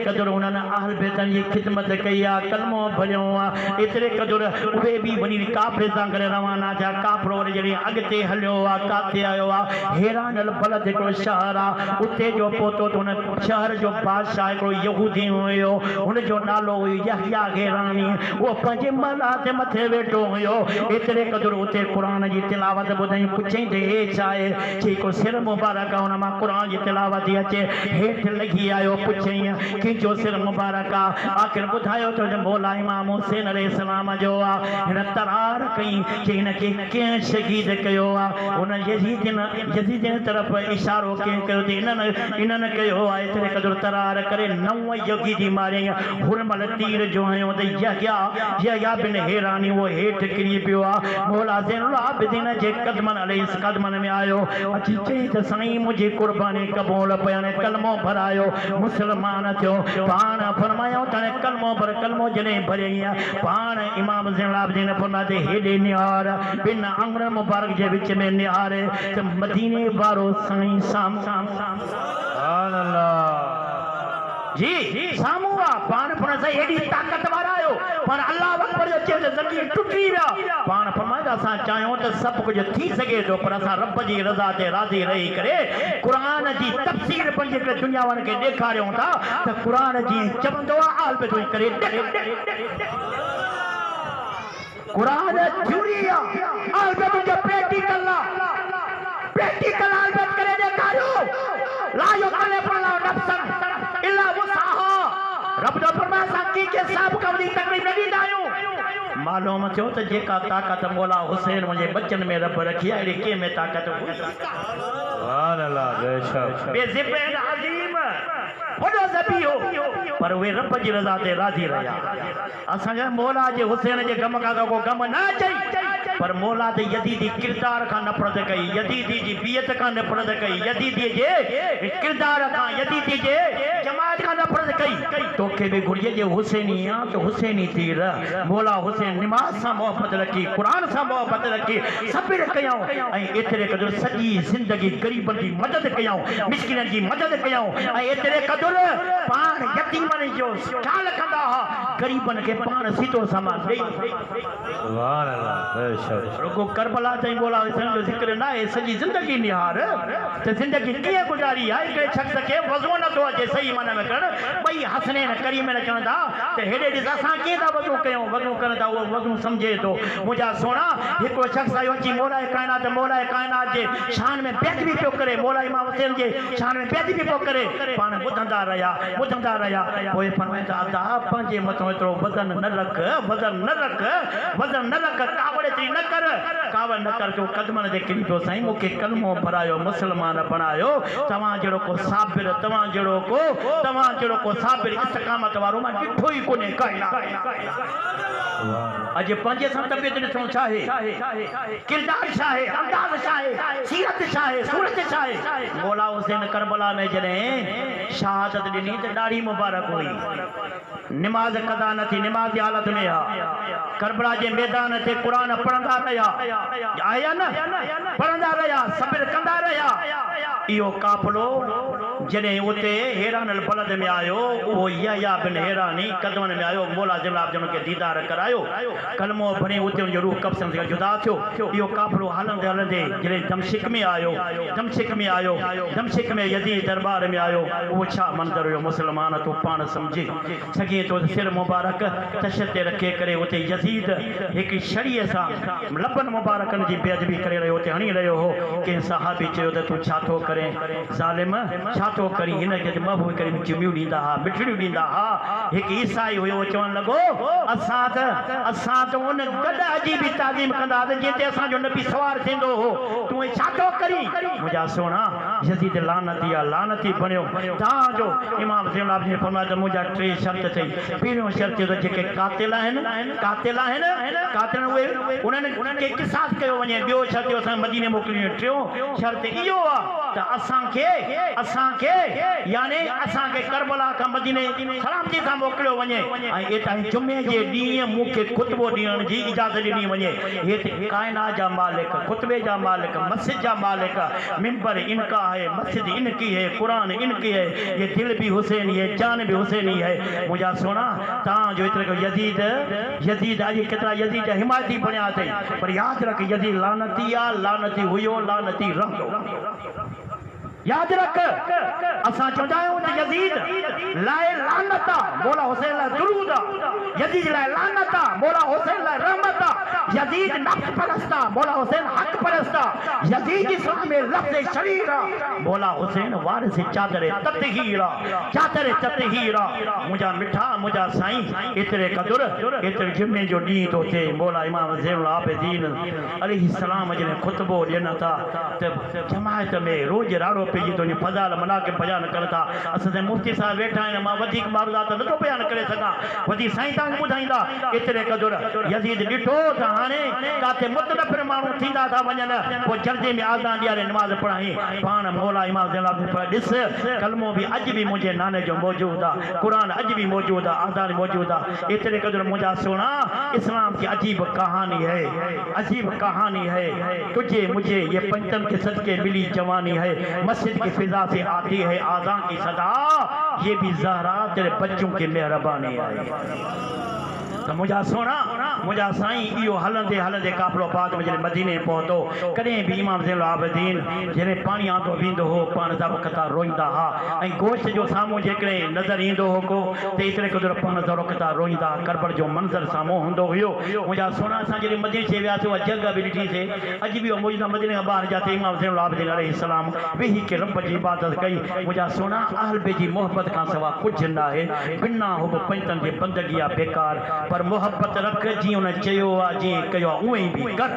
कदुर उन्हनि अहल बैतन जी खिदमत कई आहे कलमो भरियो आहे एतरे कदुर उहे भी वञी काफ़िर सां गॾु रवाना थिया काफ़िरो वरी जॾहिं अॻिते हलियो आहे काथे आयो आहे हैरानल बलद हिकिड़ो शहर आहे उते जो पहुतो त हुन शहर जो बादशाह हिकिड़ो यहूदी हुयो हुनजो नालो हुयो यहया गिरानी उहो पंहिंजे मौला ते मथे वेठो हुयो एतिरे क़दुरु उते क़ुरान जी तिलावत ॿुधई पुछई त हे छा आहे चई को सिर मुबारक आहे हुन मां क़ुरान जी तिलावत थी अचे हेठि लही आयो पुछई कंहिंजो सिर मुबारक आहे आख़िर ॿुधायो त मौला इमाम हुसैन अलैहिस्सलाम जो आहे हिन तरार कई चई हिनखे कंहिं शहीद कयो आहे हुन यज़ीदिन तरफ़ इशारो कंहिं कयो त इन्हनि कयो आहे एतिरे क़दुरु तरार करे 9 यज़ीदी मारियईं हुरमल तीर जो हयो त यहया बिन हैरानी वो हेठि किरी पियो आहे मौला ज़ैनुल आबिदीन जे कदमनि में आयो अची चई त साईं मुंहिंजी कुर्बानी क़बूल पयनि कलमो भरायो मुसलमान थियो पाण फरमायो त कलमो जॾहिं भरियईं पाण इमाम ज़ैनुल आबिदीन फरमाते हेॾे निहार बिन आंगण मुबारक जे विच में निहारे त मदीने वारो साईं सुभान अल्लाह जी सामू पाण पण साईं एडी ताकत वारा आयो पर अल्लाह अकबर जो चए ज़मीन टुटी विया पाण फरमाया असां चाहियूं त सभु कुझु थी सघे थो पर असां रब जी रज़ा ते राज़ी रही करे क़ुरान जी तफ़सीर पंहिंजे करे दुनिया वारनि खे ॾेखारियूं था त क़ुरान जी चवंदो आहे आल पे करे कुरान थ्योरी अलबत जो प्रैक्टिकल अलबत करे दिखारो ला युकल्लिफु अल्लाहु नफ्सन इल्ला वुसअहा रब जो फरमाया की के सब कवली तकलीफ न ॾींदा आहियूं मालूम थियो त जेका ताकत मौला हुसैन मुंहिंजे बच्चन में रब रखी आहे अहिड़ी कंहिं में ताकत सुभान अल्लाह बेशक बेज़िबन अज़ीम वॾो ज़बी हो पर उहे रब जी रज़ा ते राज़ी रहिया असांजे मौला जे हुसैन जे गम खां को गम न अचई पर मौला ते यजीदी किरदार खां नफ़रत कई यजीदी जी बियत खां नफ़रत कई यजीदी जे किरदार खां यजीदी जे जमात खां नफ़रत कई तोखे बि घुरिजे जे हुसैनी आहे त हुसैनी थी रह मौला हुसैन निमाज़ सां मोहब्बत रखी क़ुरान सां मोहब्बत रखी सब्र कयूं ऐं एतिरे क़दुरु सॼी ज़िंदगी ग़रीबनि जी मदद कयूं मिस्किननि जी मदद कयूं ऐं एतिरे क़दुरु पाण यतीमनि जो ख़्यालु कंदा हुआ ग़रीबनि खे पाण सीधो सामान ॾेई सुभान अल्लाह बेशक रुगो करबला ताईं मौला हुसैन जो ज़िक्र न आहे सॼी ज़िंदगी निहार त ज़िंदगी कीअं गुज़ारी आहे हिकिड़े शख़्स खे वज़ू नथो अचे सही माना में करणु ॿई हसनैन करीमैन चवनि था त हेॾे ॾिस असां कीअं था वज़ू कयूं वज़ू कनि था उहो वज़ू सम्झे थो मुंहिंजा सोना हिकिड़ो शख़्स आयो अची मौला काइनात जे शान में बेदबी पियो करे मौला इमाम हुसैन जे शान में बेदबी पियो करे पाण ॿुधंदा रहिया पोइ फरमाए त अदा पंहिंजे मथां एतिरो वज़न न रख कावड़ एतिरी न कर जो कदमनि ते किरी पियो साईं मूंखे कलमो भरायो मुसलमान बणायो तव्हां जहिड़ो को साबिर इस्तक़ामत वारो मां ॾिठो ई कोन्हे अॼु पंहिंजे सां तबियत ॾिसणो छा आहे किरदार छा आहे अंदाज़ छा आहे सीरत छा आहे सूरत छा आहे मौला हुसैन करबला में जॾहिं शहादत ॾिनी त ॾाढी मुबारक हुई निमाज़ कदा न थी निमाज़ जी हालत में हा करबला जे मैदान ते क़ुरान पढ़ंदा रहिया आया न पढ़ंदा रहिया सब्र कंदा रहिया इहो काफ़िलो जॾहिं उते हेरानल बलद में आयो उहो यहया बिन हेरानी कदमनि में आयो मौला जलाल जन खे दीदार करायो कलमो भरी उते उनजो रूह कब्ज़नि सां जुदा थियो इहो काफ़िलो हलंदे हलंदे जॾहिं दमश्क में आयो दमश्क में यज़ीद दरबार में आयो उहो छा मंदर हुयो मुस्लमान तूं पाण सम्झी सघे थो सिर मुबारक तश ते रखे करे उते यज़ीद हिकु छड़ीअ सां लबनि मुबारकनि जी बेअदबी करे रहियो उते हणी रहियो हो कंहिं सहाबी चयो त तूं छा थो करे ज़ालिम छा थो करी हिनखे महबूब करे चिमियूं ॾींदा हुआ मिठड़ियूं ॾींदा हुआ हिकु ईसाई हुयो चवणु लॻो असां त उन गॾ जी बि ताज़ीम कंदा हुआसीं जिते असांजो नबी सवार थींदो हो तूं छा थो करी मुंहिंजा सोना यज़ीद लानती बणियो तव्हांजो इमाम ज़ैनुल आबिदीन फरमायो त मुंहिंजा टे शर्त अथई पहिरियों शर्त त जेके कातिल आहिनि उहे उन्हनि खे क़िसास कयो वञे ॿियो शर्त असां मदीने मोकिलियो टियों शर्त इहो आहे त असांखे यानी असांखे करबला खां मदीने सलामती सां मोकिलियो वञे ऐं एता जुमे जे ॾींहुं मूंखे खुतबो ॾियण जी इजाज़त ॾिनी वञे हिते काइनात जा मालिक खुतबे जा मालिक मस्जिद जा मालिक मिंबर इनका है मस्जिद इनकी है कुरान इनकी है ये दिल भी हुसैनी है जान भी हुसैनी है मुंहिंजा सोना तव्हांजो एतिरो यज़ीद अॼु केतिरा यज़ीद हिमायती बणिया अथई पर यादि रख यज़ीद लानती आहे लानती हुयो लानती रहंदो याद रख असां चवंदा आहियूं त यज़ीद लाइ लानत आहे मौला हुसैन लाइ दुरूद आहे यज़ीद लाइ लानत आहे मौला हुसैन लाइ रहमत आहे यज़ीद नफ्स परस्त आहे मौला हुसैन हक़ परस्त आहे यज़ीद जी सुन में लफ़्ज़ शरीर आहे मौला हुसैन वारिस चादर ततहीर आहे मुंहिंजा मिठा मुंहिंजा साईं एतिरे क़दुर एतिरे जुमे जो ॾींहुं थो थिए मौला इमाम ज़ैनुल आबिदीन अलैहिस्सलाम जॾहिं खुतबो ॾियनि था त जमायत में रोज़ राड़ो जी तो फज़ाल मनाक़िब बयान करे था असां मुफ्ती साहब वेठा आहिनि मां वधीक मारूदात नथो बयान करे सघां वधीक साईं तव्हांखे ॿुधाईंदा एतिरे क़दुर यज़ीद ॾिठो त हाणे काथे मुतनफ़िर माण्हू थींदा था वञनि पोइ जर्दे में आज़ान ॾियारे निमाज़ पढ़ाई पाण मौला इमाम ज़ैनुल आबिदीन ॾिस कलमो बि अॼु बि मुंहिंजे नाने जो मौजूदु आहे क़ुरान अॼु बि मौजूदु आहे आज़ान मौजूदु आहे एतिरे क़दुर मुंहिंजा सोना इस्लाम की अजीब कहानी है तुझे मुझे ये पंचम के सदके मिली जवानी है मस्जिद की फिजा से आती है आज़ान की सदा ये भी ज़हरा तेरे बच्चों की मेहरबानी है तो मुंहिंजा सोना मुंहिंजा साईं इहो हलंदे काफ़िलो बाद में जॾहिं मदीने पहुतो कॾहिं बि इमाम ज़ैनुल आबिदीन जॾहिं पाणी आंदो वेंदो हो पाण दब कतार रोईंदा हुआ ऐं गोश्त जो साम्हूं जेकॾहिं नज़र ईंदो हो को त एतिरे क़दुरु पाण दब कतार रोईंदा करबल जो मंज़र साम्हूं हूंदो हुयो मुंहिंजा सोना असां जॾहिं मदीने से वियासीं उहा जॻह बि ॾिठीसीं अॼु बि उहा मौजूदा मदीने खां ॿाहिरि जाते इमाम ज़ैनुल आबिदीन अलैहिस्सलाम वेही के रब जी इबादत कई मुंहिंजा सोना अहल बे जी मोहबत खां सवा कुझु न आहे बिना हो बि पंजनि जी बंदगी आहे बेकार पर मोहब्बत रख जी उन चयो आहे जी कयो आहे उहे बि कर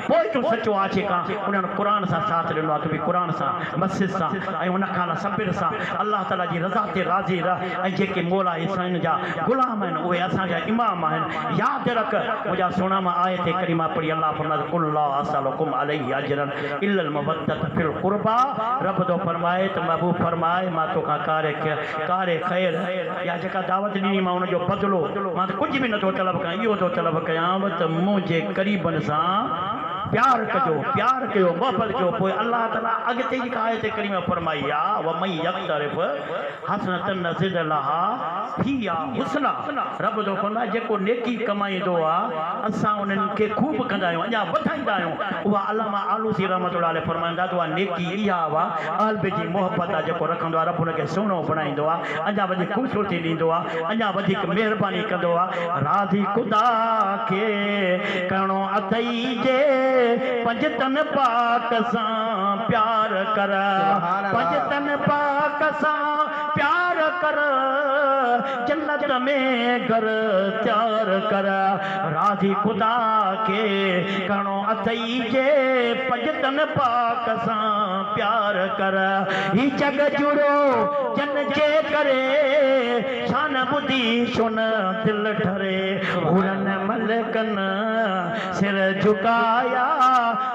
पोइ तूं सचो आशिक़ आहे उन्हनि क़ुरान सां साथ ॾिनो आहे तूं बि क़ुरान सां मस्जिद सां ऐं उन खां सब्र सां अल्लाह ताला जी रज़ा ते राज़ी रह ऐं जेके मौला हिसाइन जा ग़ुलाम आहिनि उहे असांजा इमाम आहिनि यादि रख मुंहिंजा सोना मां आयत करीमा पढ़ी अल्लाह फरमाए कुल ला असलकुम अलैहि अजरन इल्लल मवद्दत फिल क़ुरबा रब तो फरमाए त महबूब फरमाए मां तोखां कारे ख़ैर या जेका दावत ॾिनी मां उनजो बदिलो मां त कुझु बि नथो तलब कयां इहो थो तलब कयां त मुंहिंजे क़रीबनि सां प्यार कयो मोहब्बत कयो पोइ अल्लाह ताला अॻिते जी आयत करीमा फरमाई आहे व मई यक़्तरिफ़ हसनतन नज़िद लहा फिया हुस्ना रब जो फरमाए जेको नेकी कमाईंदो आहे असां उन्हनि खे खूब कंदा आहियूं अञा वधाईंदा आहियूं उहा अल्लामा आलूसी रहमतुल्लाह अलैह फरमाईंदा त उहा नेकी इहा आहे क़ल्ब जी मोहब्बत आहे जेको रखंदो आहे रब हुनखे सुहिणो बणाईंदो आहे अञा वधीक ख़ूबसूरती ॾींदो आहे अञा वधीक महिरबानी कंदो आहे राज़ी ख़ुदा खे करिणो अथई जे पंजतन पाक सां प्यार कर पंजतन पाक सां प्यार कर जन्नत में घर त्यार कर राज़ी ख़ुदा खे करिणो अथई जे पंजतन पाक सां प्यार कर ही जग जुड़ो जन जे करे शान ॿुधी छुन दिल ठरे हुननि मलकन सिर झुकाया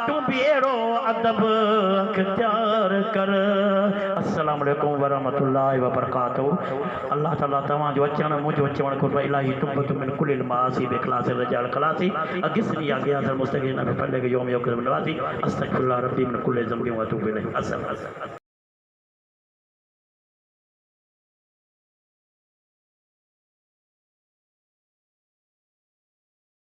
तू भी अहिड़ो अदब अख्तियार कर। अस्सलाम वालेकुम वरहमतुल्लाहि वबरकातुहू। अल्लाह ताला तव्हांजो अचण मुंहिंजो अचवण कुर्ब इलाही तुबतु मिन कुलिल मासी बिखलास रजाल खलासी अगिसनी अगियास मुस्तकीन फलग यौम यौकम नवासी अस्तगफिरुल्लाह रब्बी मिन कुल्लि ज़ंबि व अतूबु इलैह।